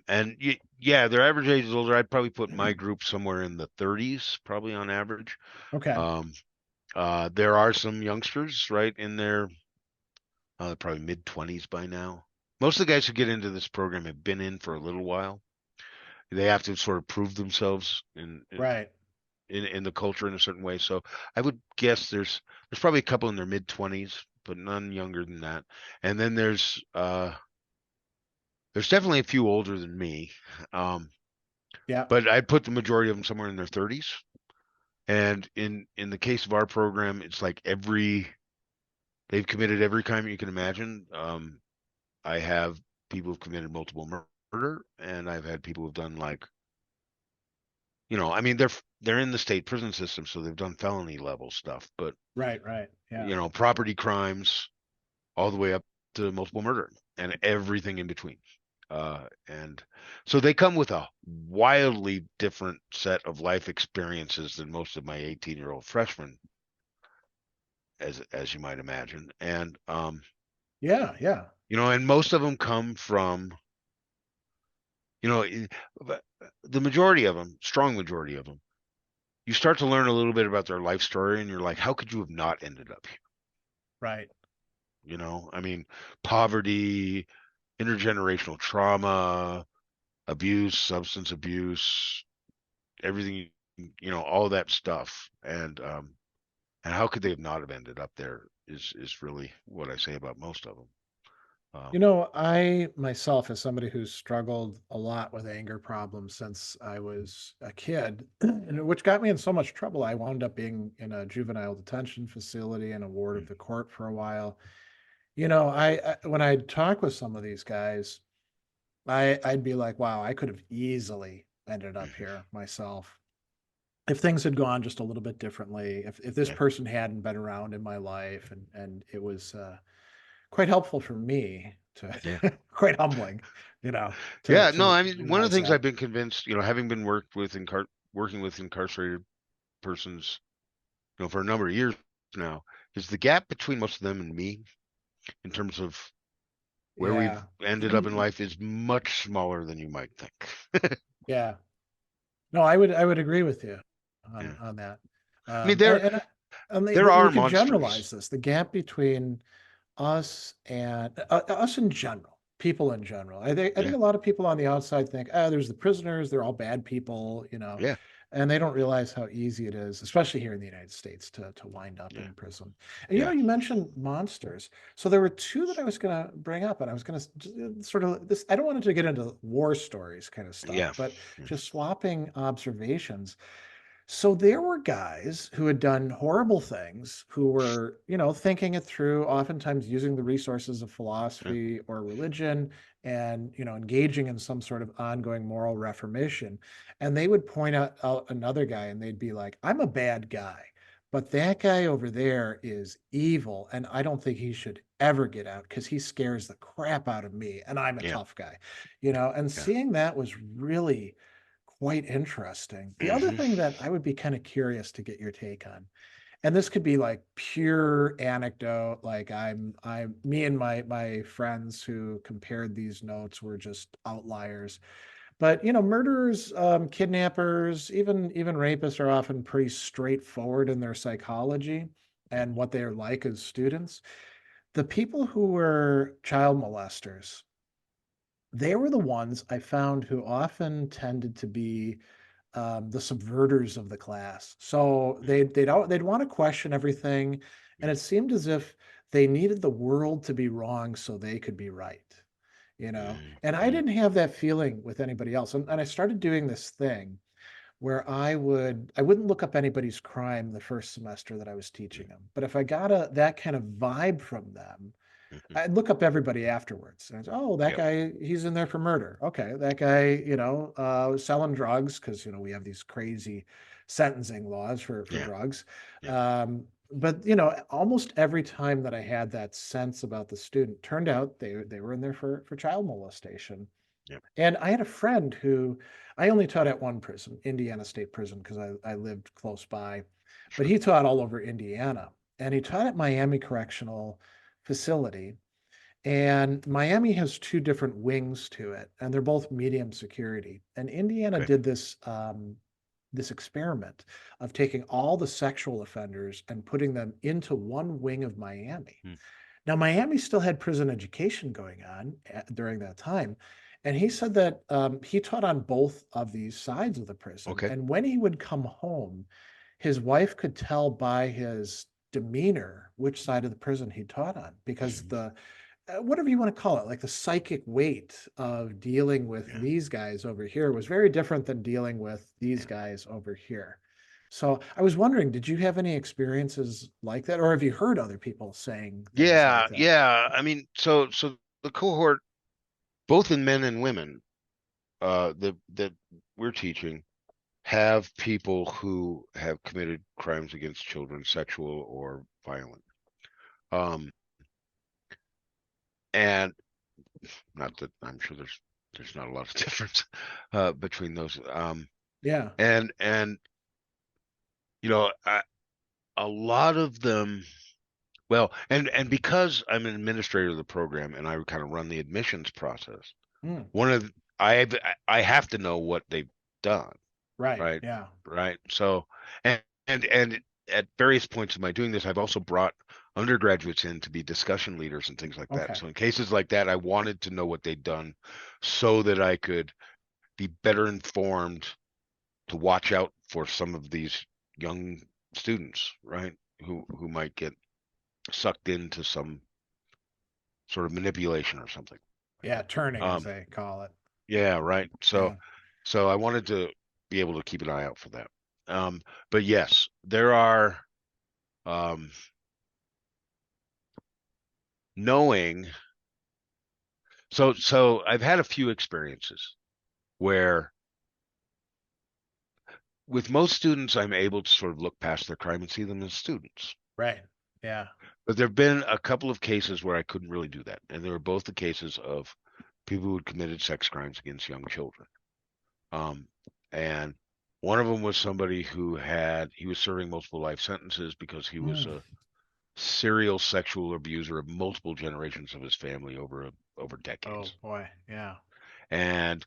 And yeah, their average age is older. I'd probably put my group somewhere in the 30s, probably on average. Okay. Um, there are some youngsters, right, in their probably mid 20s by now. Most of the guys who get into this program have been in for a little while. They have to sort of prove themselves Right. in the culture in a certain way. So I would guess there's probably a couple in their mid 20s, but none younger than that. And then there's definitely a few older than me. Um, Yeah. but I'd put the majority of them somewhere in their 30s. And in the case of our program, it's like they've committed every crime you can imagine. I have people who've committed multiple murder, and I've had people who've done like, I mean, they're in the state prison system, so they've done felony level stuff, but Right. Right. Yeah. property crimes all the way up to multiple murder and everything in between. And so they come with a wildly different set of life experiences than most of my 18-year-old freshmen. as you might imagine. And Yeah, yeah, and most of them come from, but the majority of them, strong majority of them, you start to learn a little bit about their life story, and you're like, how could you have not ended up here? right. I mean, poverty, intergenerational trauma, abuse, substance abuse, everything, all that stuff. And how could they have not have ended up there is really what I say about most of them. Um, I myself, as somebody who's struggled a lot with anger problems since I was a kid, and which got me in so much trouble, I wound up being in a juvenile detention facility and a ward of mm, the court for a while. I when I talk with some of these guys, I'd be like, wow, I could have easily ended up mhm, here myself if things had gone just a little bit differently. If this yeah, person hadn't been around in my life, and it was quite helpful for me to yeah, quite humbling, you know, yeah. No, to I mean, one of the realize things that. I've been convinced, having been working with incarcerated persons, for a number of years now, is the gap between most of them and me in terms of where we've Yeah. ended up in life is much smaller than you might think. Yeah. No, I would agree with you Yeah. on that. I mean, there We are could monsters. generalize this, the gap between us and us in general, people in general. I think Yeah. a lot of people on the outside think, oh, there's the prisoners, they're all bad people, Yeah. and they don't realize how easy it is, especially here in the United States, to wind up Yeah. in prison. And Yeah. you mentioned monsters. So there were two that I was going to bring up, and I was going to sort of this. I don't want it to get into war stories kind of stuff, Yeah. but Yeah. just swapping observations. So there were guys who had done horrible things who were, thinking it through, oftentimes using the resources of Yeah. philosophy or religion and, engaging in some sort of ongoing moral reformation. And they would point out another guy and they'd be like, I'm a bad guy, but that guy over there is evil. And I don't think he should ever get out because he scares the crap out of me. And I'm a Yeah. tough guy, and Yeah. seeing that was really quite interesting. The other Hmm. thing that I would be kind of curious to get your take on, and this could be like pure anecdote, like me and my friends who compared these notes were just outliers. But murderers, kidnappers, even rapists are often pretty straightforward in their psychology Yeah. and what they're like as students. The people who were child molesters, they were the ones I found who often tended to be the subverters of the class. So Mm, they'd want to question everything, and mm, it seemed as if they needed the world to be wrong so they could be right. mm, And I mm, didn't have that feeling with anybody else. And I started doing this thing where I wouldn't look up anybody's crime the first semester that I was teaching them. But if I got that kind of vibe from them, mhm. I'd look up everybody afterwards. And oh, that Yep. guy, he's in there for murder. Okay, that guy, was selling drugs because we have these crazy sentencing laws for Yeah. drugs. Yeah. But almost every time that I had that sense about the student, turned out they were in there for child molestation. Yep. And I had a friend who I only taught at one prison, Indiana State Prison, because I lived close by, but Sure. he taught all over Indiana, and he taught at Miami Correctional Facility, and Miami has two different wings to it, and they're both medium security. And Indiana Okay. did this experiment of taking all the sexual offenders and putting them into one wing of Miami. Mm, Now, Miami still had prison education going on during that time. And he said that he taught on both of these sides of the prison. okay. And when he would come home, his wife could tell by his demeanor which side of the prison he taught on because Mhm. the whatever you want to call it, like the psychic weight of dealing with Yeah. these guys over here was very different than dealing with these Yeah. guys over here. So I was wondering, did you have any experiences like that, or have you heard other people saying things Yeah. like that? Yeah. I mean, so the cohort, both in men and women, that we're teaching, have people who have committed crimes against children, sexual or violent. Um, and not that I'm sure there's not a lot of difference between those. Yeah. And a lot of them. Well, and because I'm an administrator of the program and I kind of run the admissions process, Mm, one of I have to know what they've done, right. right? Yeah. Right. So and at various points of my doing this, I've also brought undergraduates in to be discussion leaders and things like that. Okay. So in cases like that, I wanted to know what they'd done so that I could be better informed to watch out for some of these young students, right? Who might get sucked into some sort of manipulation or something like Yeah. Turning, that. as they call it. Yeah, right. Yeah. So I wanted to be able to keep an eye out for that. But yes, there are um, knowing. So I've had a few experiences where with most students, I'm able to sort of look past their crime and see them as students. Right. Yeah. But there have been a couple of cases where I couldn't really do that. And they were both the cases of people who had committed sex crimes against young children. Um, and one of them was somebody he was serving multiple life sentences because he was Mm. a serial sexual abuser of multiple generations of his family over Oh decades. boy. Yeah. And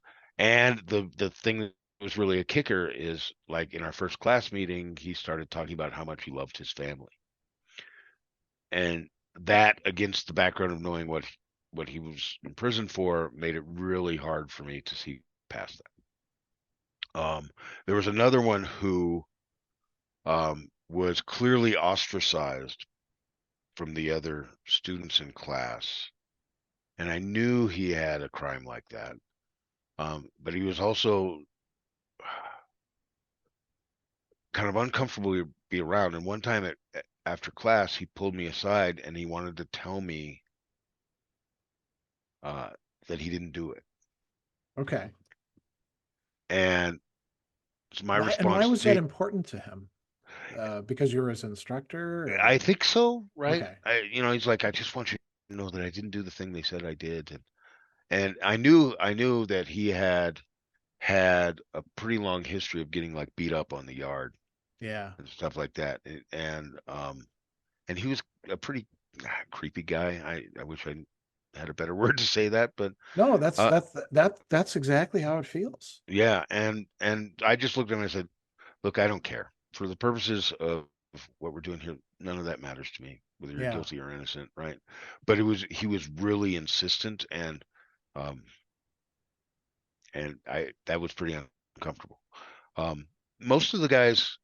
the thing that was really a kicker is like in our first class meeting, he started talking about how much he loved his family. And that against the background of knowing what he was in prison for made it really hard for me to see past that. There was another one who was clearly ostracized from the other students in class, and I knew he had a crime like that. But he was also kind of uncomfortable to be around. And one time after class, he pulled me aside and he wanted to tell me uh, that he didn't do it. Okay. And so my And why response, was that important to him? Because you were his instructor I and think so, right? okay. He's like, I just want you to know that I didn't do the thing they said I did, and I knew that he had a pretty long history of getting like beat up on the yard Yeah. and stuff like that, and he was a pretty creepy guy. I wish I had a better word to say that, but No, uh, that's exactly how it feels. yeah, and I just looked at him and I said, look, I don't care for the purposes of what we're doing here. None of that matters to me, whether you're Yeah. guilty or innocent, right? But he was really insistent, um, and I that was pretty uncomfortable. Um, most of the guys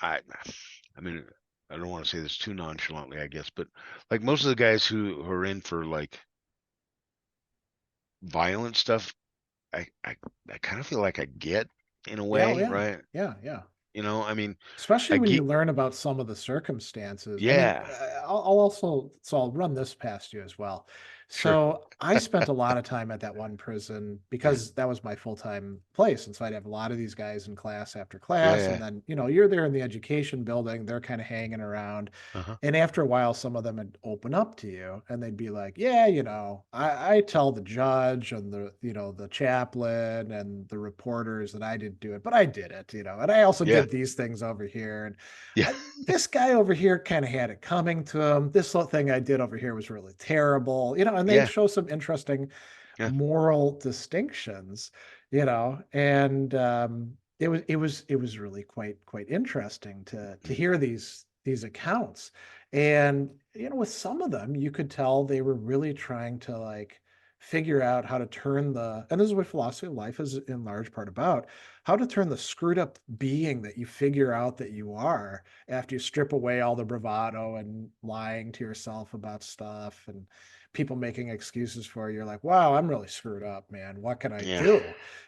I mean, I don't want to say this too nonchalantly, I guess, but like most of the guys who are in for like violent stuff, I I kind of feel like I get in a Yeah, oh, way, yeah. right? Yeah, yeah. I mean, Especially I when you get, learn about some of the circumstances. I mean, yeah, I'll also, so I'll run this past you as well. sure, So I spent a lot of time at that one prison yeah, because that was my full-time place. And so I'd have a lot of these guys in class after yeah, class. And yeah, then, you're there in the education building, they're kind of hanging around. uh-huh, And after a while, some of them would open up to you and they'd be like, yeah, I tell the judge and the chaplain and the reporters that I didn't do it, but I did it, and I also yeah, did these things over here. And yeah, this guy over here kind of had it coming to him. This little thing I did over here was really terrible, and they'd yeah, show some interesting yeah, moral distinctions, and it was really quite interesting to mm, hear these accounts. And with some of them you could tell they were really trying to like figure out how to turn and this is what philosophy of life is in large part about, how to turn the screwed up being that you figure out that you are after you strip away all the bravado and lying to yourself about stuff and people making excuses for you. You're like, wow, I'm really screwed up, man. What can I yeah, do?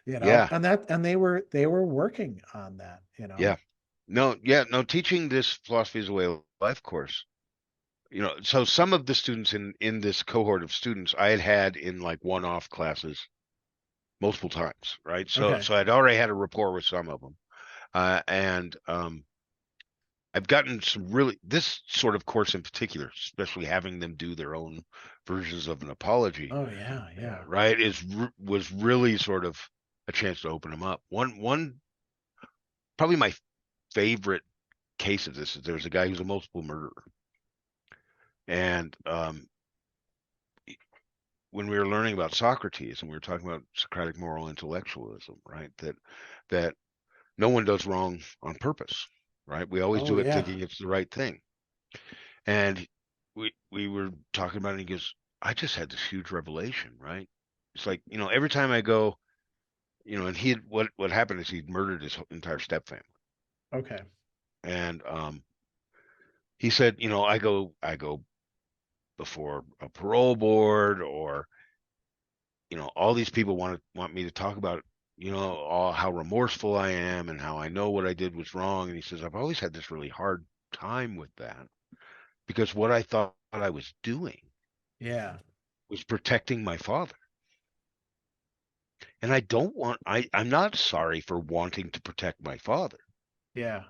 yeah, And they were working on that. yeah. No, yeah, no, teaching this philosophy is a way of life course. So some of the students in this cohort of students I had in like one-off classes multiple times, right? So Okay. so I'd already had a rapport with some of them, and I've gotten some really this sort of course in particular, especially having them do their own versions of an apology, Oh yeah, yeah. right, was really sort of a chance to open them up. One probably my favorite case of this is there's a guy who's a multiple murderer. And when we were learning about Socrates and we were talking about Socratic moral intellectualism, right? That no one does wrong on purpose, right? We always Oh do it yeah. thinking it's the right thing. And we were talking about it, and he goes, I just had this huge revelation, right? It's like, every time I go, and he had what happened is he'd murdered his entire step family. Okay. And he said, I go before a parole board, or all these people want me to talk about all how remorseful I am and how I know what I did was wrong. And he says, I've always had this really hard time with that, because what I thought I was doing Yeah. was protecting my father. And I'm not sorry for wanting to protect my father. Yeah.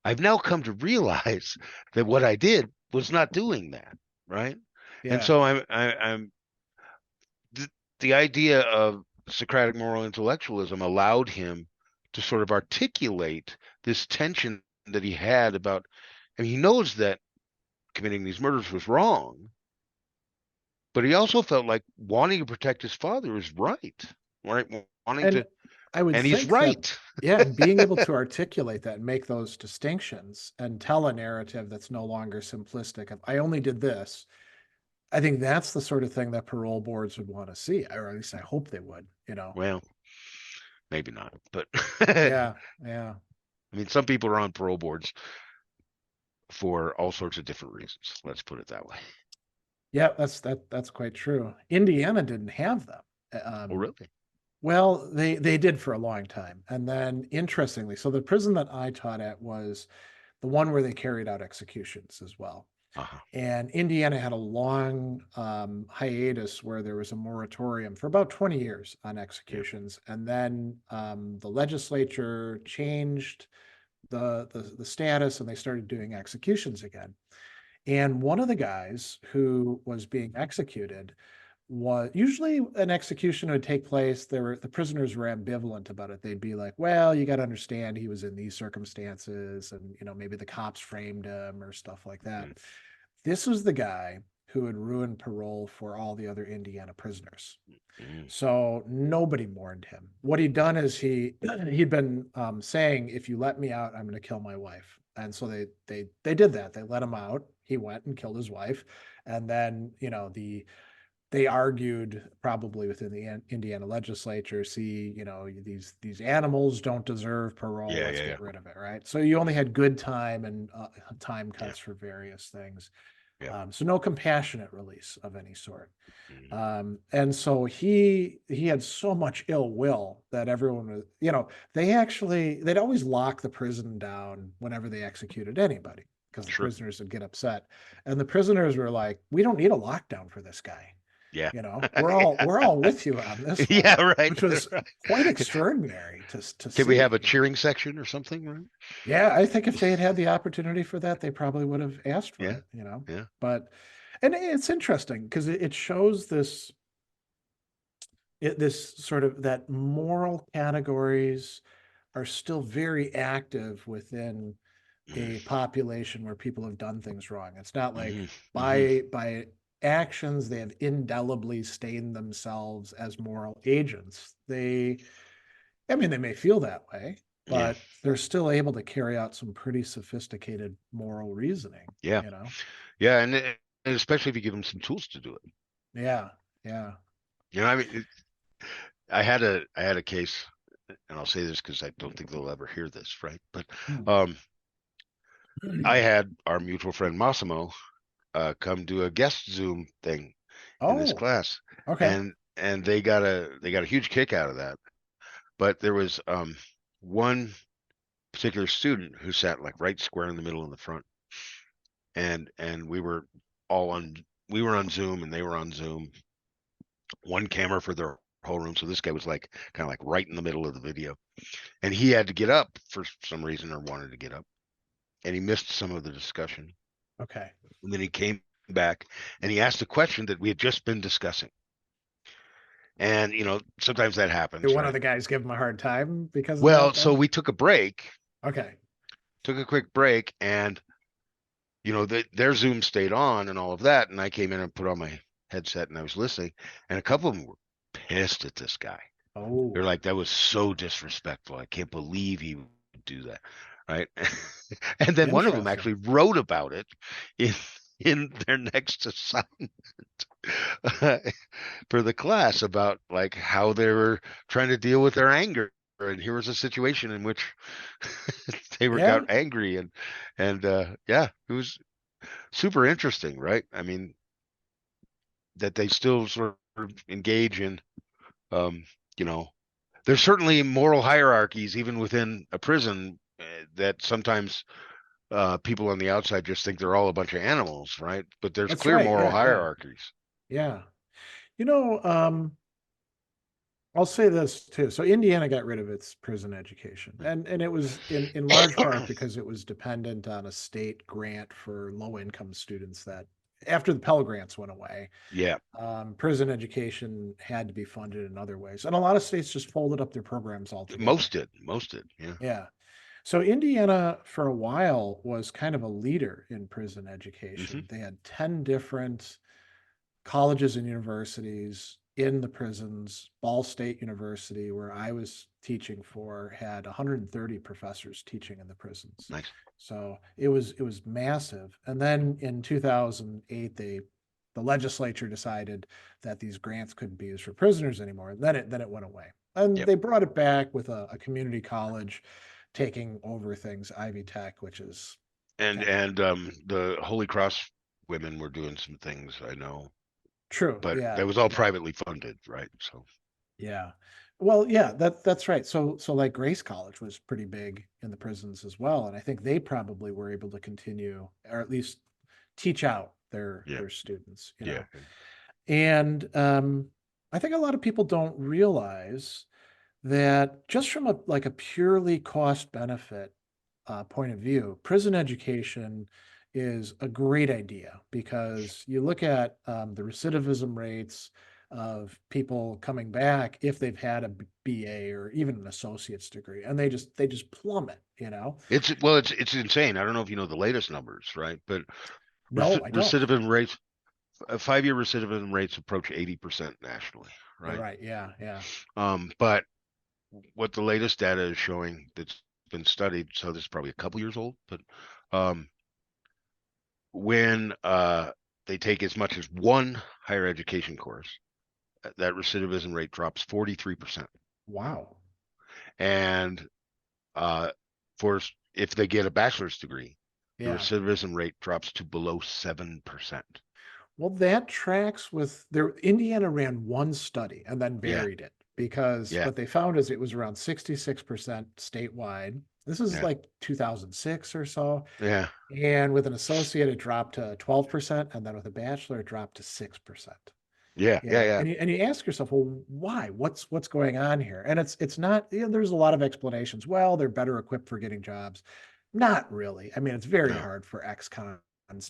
I've now come to realize that what I did was not doing that, right? And Yeah. so I'm the idea of Socratic moral intellectualism allowed him to sort of articulate this tension that he had about, and he knows that committing these murders was wrong, but he also felt like wanting to protect his father is right, right? Wanting And to, I would and he's think that, right. yeah, and being able to articulate that and make those distinctions and tell a narrative that's no longer simplistic of I only did this. I think that's the sort of thing that parole boards would want to see, or at least I hope they would, you know. Well, maybe not, but I Yeah, yeah. mean, some people are on parole boards for all sorts of different reasons. Let's put it that way. Yeah, that's quite true. Indiana didn't have them. Oh, really? Well, they did for a long time. And then interestingly, so the prison that I taught at was the one where they carried out executions as well. Uh-huh. And Indiana had a long hiatus where there was a moratorium for about 20 years on Yeah. executions. And then the legislature changed the status and they started doing executions again. And one of the guys who was being executed was usually an execution would take place. The prisoners were ambivalent about it. They'd be like, well, you got to understand he was in these circumstances and maybe the cops framed him or stuff like that. Mm, This was the guy who had ruined parole for all the other Indiana prisoners. mm, So nobody mourned him. What he'd done is he'd been saying, "If you let me out, I'm going to kill my wife." And so they did that. They let him out. He went and killed his wife, and then they argued probably within the Indiana legislature. See, these animals don't deserve parole. yeah, Let's yeah, yeah, get rid of it, right? So you only yeah, had good time and time yeah, cuts for various things. yeah. So no compassionate release of any sort. Mm, And so he had so much ill will that everyone was, they'd always lock the prison down whenever they executed anybody because the sure. prisoners would get upset. And the prisoners were like, we don't need a lockdown for this guy. Yeah. We're all with you on this one, Yeah, right. which was Right. quite extraordinary to Can we have a see. cheering section or something? Right? Yeah, I think if they had had the opportunity for that, they probably would have asked for Yeah, it. yeah. But and it's interesting because it shows this sort of that moral categories are still very active within Mm, a population where people have done things wrong. It's not like hmm, hmm. by actions they have indelibly stained themselves as moral agents. I mean, they may feel that way, Yeah, but they're still able to carry out some pretty sophisticated moral reasoning, yeah, you know? yeah, and especially if you give them some tools to do it. Yeah, yeah. I mean, I had a case, and I'll say this because I don't think they'll ever hear this, right? But Hmm. um, I had our mutual friend Massimo come do a guest Zoom thing in this Oh, class, okay. and they got a huge kick out of that. But there was one particular student who sat like right square in the middle in the front, and we were on Zoom and they were on Zoom, one camera for their whole room. So this guy was like kind of like right in the middle of the video, and he had to get up for some reason or wanted to get up, and he missed some of the discussion, Okay. and then he came back and he asked a question that we had just been discussing. And sometimes that Did happens, one of right? the guys give him a hard time because of Well, that so then? we took a break Okay. took a quick break, and their Zoom stayed on and all of that, and I came in and put on my headset and I was listening, and a couple of them were pissed at this guy. They're Oh, like, that was so disrespectful. I can't believe he would do that. Right. And then one of them interesting. actually wrote about it in in their next assignment for the class, about like how they were trying to deal with their anger. And here was a situation in which they were Yeah, got angry, and yeah, it was super interesting, right? I mean, that they still sort of engage in, um, you know, there's certainly moral hierarchies even within a prison, that sometimes people on the outside just think they're all a bunch of animals, right? But there's that's clear right. moral Yeah, yeah, hierarchies. yeah. You know, I'll say this too. So Indiana got rid of its prison education, and it was in large part because it was dependent on a state grant for low income students that after the Pell Grants went away, Yeah, prison education had to be funded in other ways. And a lot of states just folded up their programs altogether. most did. Yeah. Yeah. So Indiana, for a while, was kind of a leader in prison Hmm. education. They had 10 different colleges and universities in the prisons. Ball State University, where I was teaching for, had 130 professors teaching in the prisons. Nice. So it was massive. And then in 2008, the legislature decided that these grants couldn't be used for prisoners anymore. And then it went away. And Yep. they brought it back with a community college taking over things, Ivy Tech, which is And kind of and the Holy Cross women were doing some things, I know, true. but Yeah. that was all Yeah. privately funded, right? So Yeah. Well, yeah, that's right. So like Grace College was pretty big in the prisons as well. And I think they probably were able to continue or at least teach out their yeah, their students, you yeah. know. And I think a lot of people don't realize that just from a purely cost benefit point of view, prison education is a great idea because you look at the recidivism rates of people coming back if they've had a BA or even an associate's degree, and they just plummet, you know? It's insane. I don't know if you know the latest numbers, right? But No, I don't. recidivism rates, 5-year recidivism rates approach 80% nationally, All right? right, yeah, yeah, But what the latest data is showing that's been studied, so this is probably a couple years old, but um, when they take as much as one higher education course, that recidivism rate drops 43%. wow, And uh, for if they get a bachelor's degree, the yeah. recidivism rate drops to below 7%. Well, that tracks with their Indiana ran one study and then Yeah, buried it because yeah, what they found is it was around 66% statewide. This is yeah, like 2006 or so. yeah, And with an associate, it dropped to 12%. And then with a bachelor, it dropped to 6%. yeah, yeah, Yeah. yeah. And you ask yourself, well, why? What's going on here? And it's not, there's a lot of explanations. Well, they're better equipped for getting jobs. Not really. I mean, it's very No, hard for ex-cons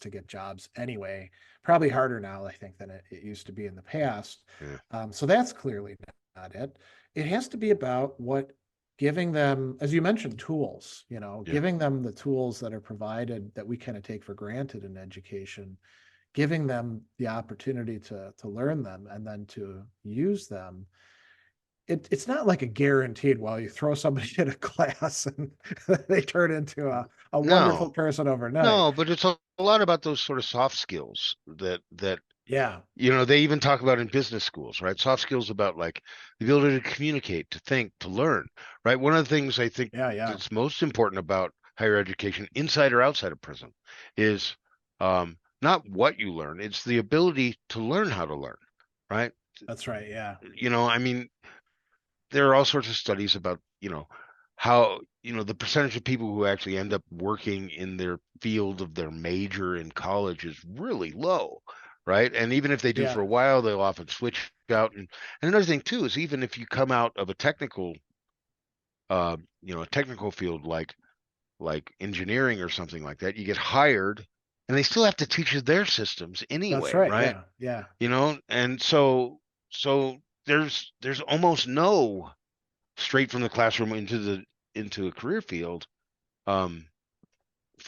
to get jobs anyway. Probably harder now, I think, than it used to be in the past. yeah, So that's clearly not it. It has to be about what giving them, as you mentioned, tools, yeah. giving them the tools that are provided that we kind of take for granted in education, giving them the opportunity to learn them and then to use them. It's not like a guaranteed, well, you throw somebody in a class and they turn into a wonderful No, person overnight. no, but it's a lot about those sort of soft skills that Yeah, they even talk about in business schools, right? Soft skills about like the ability to communicate, to think, to learn, right? One of the things I think yeah, yeah. that's most important about higher education, inside or outside of prison, is not what you learn, it's the ability to learn how to learn, right? That's right. Yeah. I mean, there are all sorts of studies about, how, the percentage of people who actually end up working in their field of their major in college is really low, right? And even if they do Yeah. for a while, they'll often switch out. And another thing too is even if you come out of a technical field like engineering or something like that, you get hired and they still have to teach you their systems That's anyway, right. right? Yeah. Yeah. And so there's almost no straight from the classroom into a career field. Um,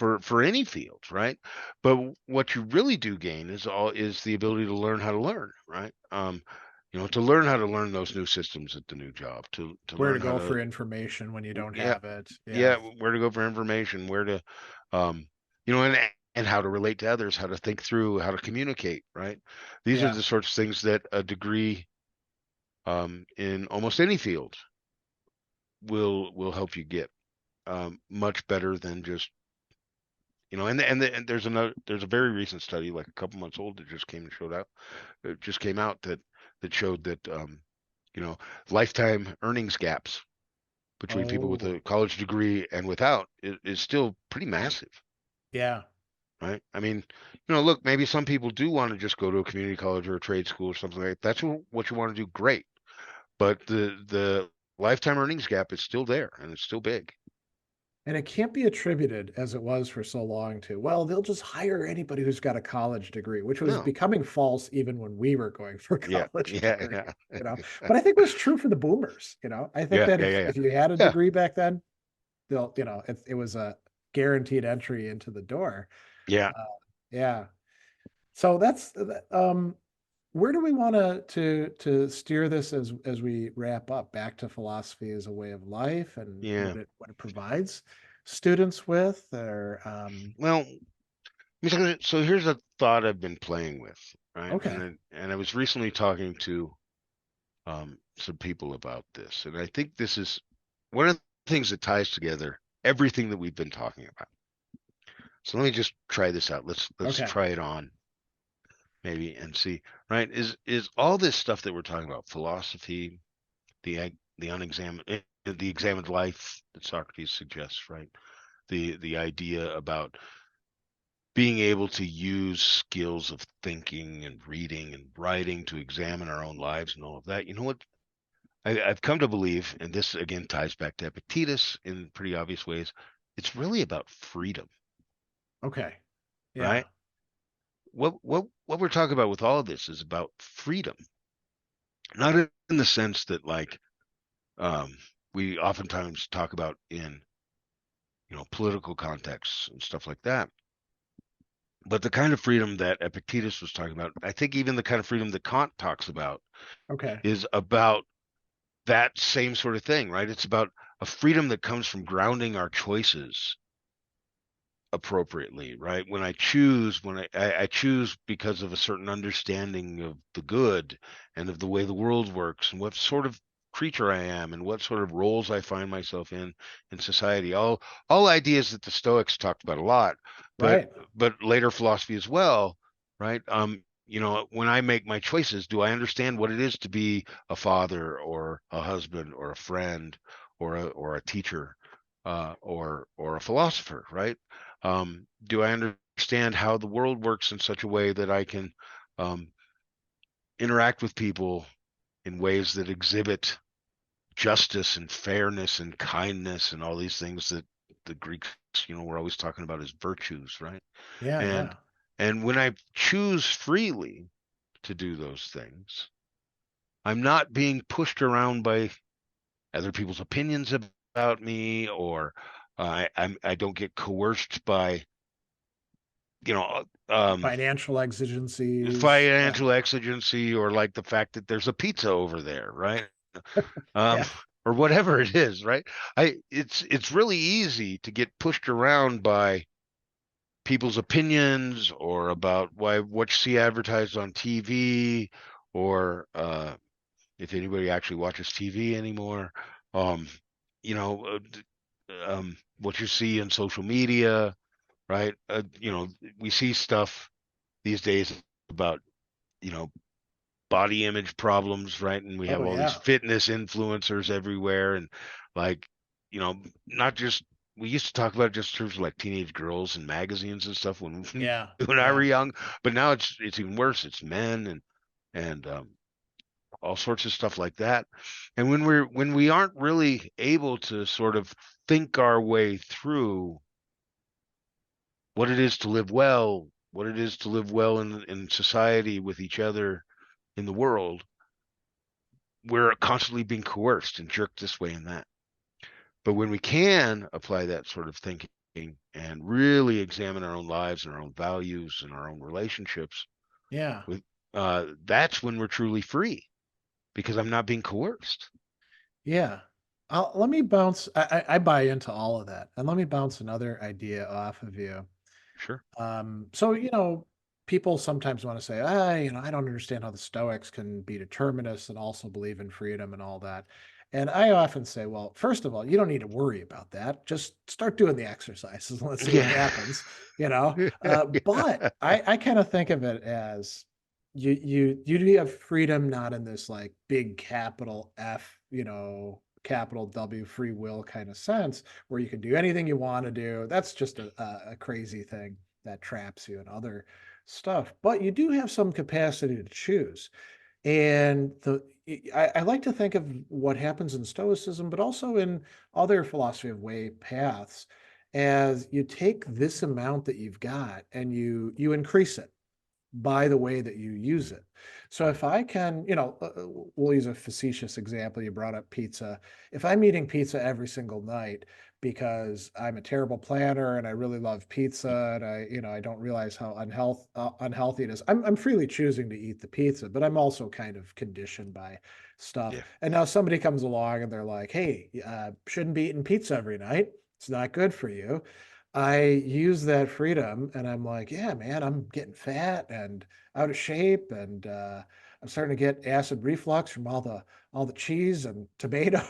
for any field, right? But what you really do gain is the ability to learn how to learn, right? To learn how to learn those new systems at the new job, to Where to learn how go to, for information when you don't yeah, have it. yeah, Yeah. where to go for information, where to, um, and how to relate to others, how to think through, how to communicate, right? These are Yeah. the sorts of things that a degree, in almost any field will help you get, much better than just, and there's a very recent study, like a couple months old, that just came and showed out. It just came out that showed that, you know, lifetime earnings gaps between people with Oh, a college degree and without is still pretty massive, yeah. right? I mean, look, maybe some people do want to just go to a community college or a trade school or something like that. That's what you want to do, great. But the lifetime earnings gap is still there, and it's still big. And it can't be attributed as it was for so long to, well, they'll just hire anybody who's got a college degree, which was No. becoming false even when we were going for a Yeah. college Yeah. degree, Yeah. But I think it was true for the boomers, I think Yeah. that Yeah. if, Yeah. Yeah. if you had a Yeah. degree back then, it was a guaranteed entry into the door. Yeah. Uh, yeah. So where do we want to steer this as we wrap up? Back to philosophy as a way of life and Yeah. what it provides students with, or Well, so here's a thought I've been playing with, right? okay, And I was recently talking to, some people about this, and I think this is one of the things that ties together everything that we've been talking about. So let me just try this out. Let's okay, try it on maybe and see, right? Is all this stuff that we're talking about, philosophy, the unexamined, the examined life that Socrates suggests, right? The idea about being able to use skills of thinking and reading and writing to examine our own lives and all of that. You know what? I've come to believe, and this again ties back to Epictetus in pretty obvious ways, it's really about freedom, okay, yeah, right? What we're talking about with all of this is about freedom, not in the sense that, like, um, we oftentimes talk about in, political contexts and stuff like that. But the kind of freedom that Epictetus was talking about, I think even the kind of freedom that Kant talks about, okay, is about that same sort of thing, right? It's about a freedom that comes from grounding our choices appropriately, right? When I choose because of a certain understanding of the good and of the way the world works and what sort of creature I am and what sort of roles I find myself in society. All ideas that the Stoics talked about a lot, but right, later philosophy as well, right? When I make my choices, do I understand what it is to be a father or a husband or a friend or a teacher, or a philosopher, right? Do I understand how the world works in such a way that I can, um, interact with people in ways that exhibit justice and fairness and kindness and all these things that the Greeks, were always talking about as virtues, right? yeah, And yeah, and when I choose freely to do those things, I'm not being pushed around by other people's opinions about me, or I don't get coerced by, you know, um, financial exigencies, yeah, financial exigency, or like the fact that there's a pizza over there, right? Um, yeah, or whatever it is, right? It's really easy to get pushed around by people's opinions, or about what you see advertised on TV, or if anybody actually watches TV anymore. Um, what you see in social media, right? We see stuff these days about, you know, body image problems, right? And we have oh all these yeah, fitness influencers everywhere, and, like, not just, we used to talk about it just in terms of like teenage girls and magazines and stuff when yeah, when I were yeah, young, but now it's even worse. It's men and all sorts of stuff like that. And when we aren't really able to sort of think our way through what it is to live well, what it is to live well in society with each other in the world, we're constantly being coerced and jerked this way and that. But when we can apply that sort of thinking and really examine our own lives and our own values and our own relationships Yeah. with that's when we're truly free because I'm not being coerced. Yeah. Let me bounce. I buy into all of that. And let me bounce another idea off of you. Sure. So, people sometimes want to say, I don't understand how the Stoics can be determinists and also believe in freedom and all that. And I often say, well, first of all, you don't need to worry about that. Just start doing the exercises and let's see what Yeah. happens, you know? But I kind of think of it as you do have freedom, not in this like big capital F, capital W free will kind of sense where you can do anything you want to do. That's just a crazy thing that traps you and other stuff. But you do have some capacity to choose. And I like to think of what happens in Stoicism, but also in other philosophy of way paths, as you take this amount that you've got and you increase it by the way that you use it. So if I can, we'll use a facetious example. You brought up pizza. If I'm eating pizza every single night because I'm a terrible planner and I really love pizza and I don't realize how unhealthy it is. I'm freely choosing to eat the pizza, but I'm also kind of conditioned by stuff. Yeah. And now somebody comes along and they're like, "Hey, shouldn't be eating pizza every night. It's not good for you." I use that freedom and I'm like, yeah, man, I'm getting fat and out of shape and I'm starting to get acid reflux from all the cheese and tomato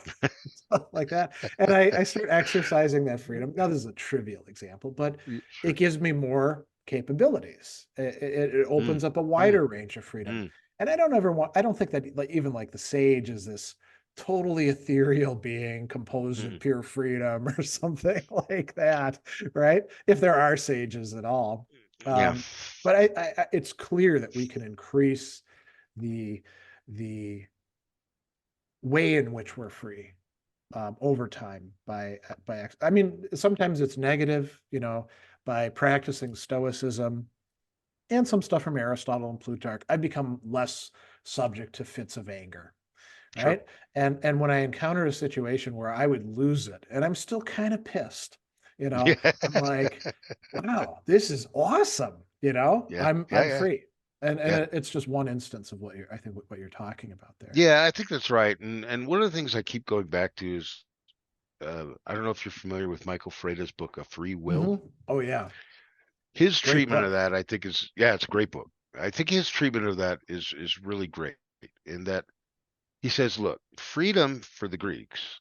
stuff like that. And I start exercising that freedom. Now, this is a trivial example, but it Sure. gives me more capabilities. It Mm, opens up a mm, wider range of freedom. mm, And I don't think that like even like the sage is this totally ethereal being composed of mm. pure freedom or something like that, right? If there are sages at all. Yeah. Um, but it's clear that we can increase the the way in which we're free over time I mean, sometimes it's negative, by practicing stoicism and some stuff from Aristotle and Plutarch. I become less subject to fits of anger, Sure. right? And when I encounter a situation where I would lose it, and I'm still kind of pissed, Yeah. I'm like, wow, this is awesome. Yeah. I'm Yeah. free. And Yeah. it's just one instance of I think what you're talking about there. Yeah. I think that's right. And one of the things I keep going back to is I don't know if you're familiar with Michael Freida's book, A Free Will. Oh yeah, His great treatment of book. that, I think, is yeah, it's a great book. I think his treatment of that is really great in that he says, look, freedom for the Greeks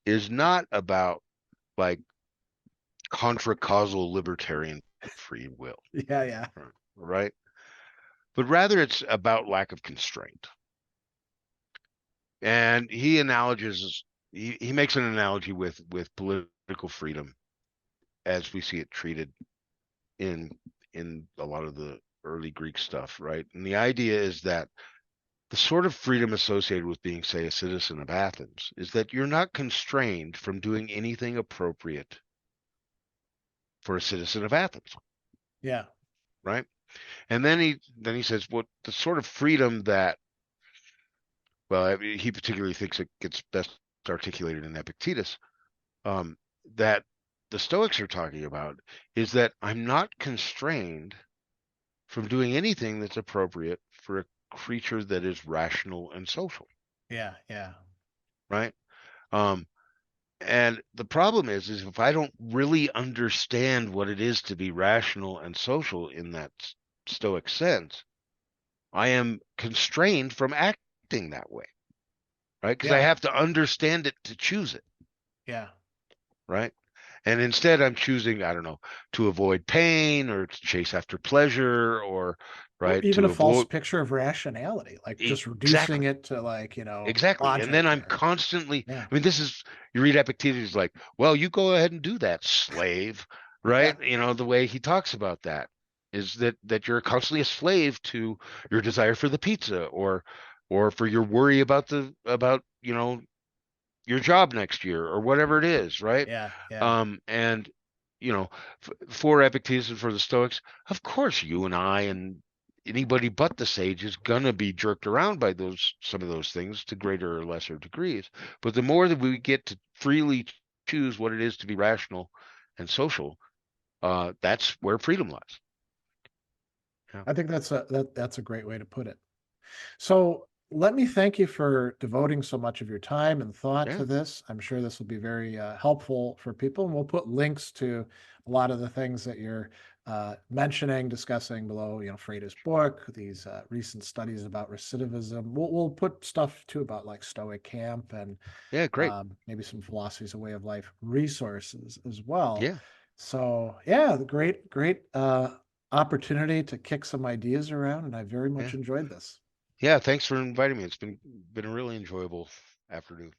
is not about like contra causal libertarian free will, Yeah, yeah, right? But rather it's about lack of constraint. And he makes an analogy with political freedom as we see it treated in in a lot of the early Greek stuff, right? And the idea is that the sort of freedom associated with being, say, a citizen of Athens is that you're not constrained from doing anything appropriate for a citizen of Athens, yeah, right? And then he says, well, the sort of freedom that, well, I mean, he particularly thinks it gets best articulated in Epictetus, um, that the Stoics are talking about is that I'm not constrained from doing anything that's appropriate for a creature that is rational and social, yeah, yeah, right? Um, and the problem is if I don't really understand what it is to be rational and social in that Stoic sense, I am constrained from acting that way, right? Because I yeah, have to understand it to choose it, yeah. right? And instead, I'm choosing, I don't know, to avoid pain or to chase after pleasure or, Or right, even a to false avoid picture of rationality, like just reducing exactly. it to like, Exactly. And then logic I'm or constantly, yeah, I mean, this is, you read Epictetus like, well, you go ahead and do that, slave, yeah, right? The way he talks about that is that you're constantly a slave to your desire for the pizza or for your worry about your job next year or whatever it is, right? yeah, yeah, And for Epictetus and for the Stoics, of course, you and I and anybody but the sage is gonna be jerked around by some of those things to greater or lesser degrees. But the more that we get to freely choose what it is to be rational and social, that's where freedom lies. Yeah. I think that's a great way to put it. So let me thank you for devoting so much of your time and thought Yeah. to this. I'm sure this will be very helpful for people, and we'll put links to a lot of the things that you're mentioning, discussing below. You know, Freida's book, these recent studies about recidivism. We'll put stuff too about like Stoic Camp and Yeah. Great. maybe some philosophies of way of life resources as well. Yeah. So yeah, the great opportunity to kick some ideas around, and I very Yeah. much enjoyed this. Yeah. Thanks for inviting me. It's been a really enjoyable afternoon.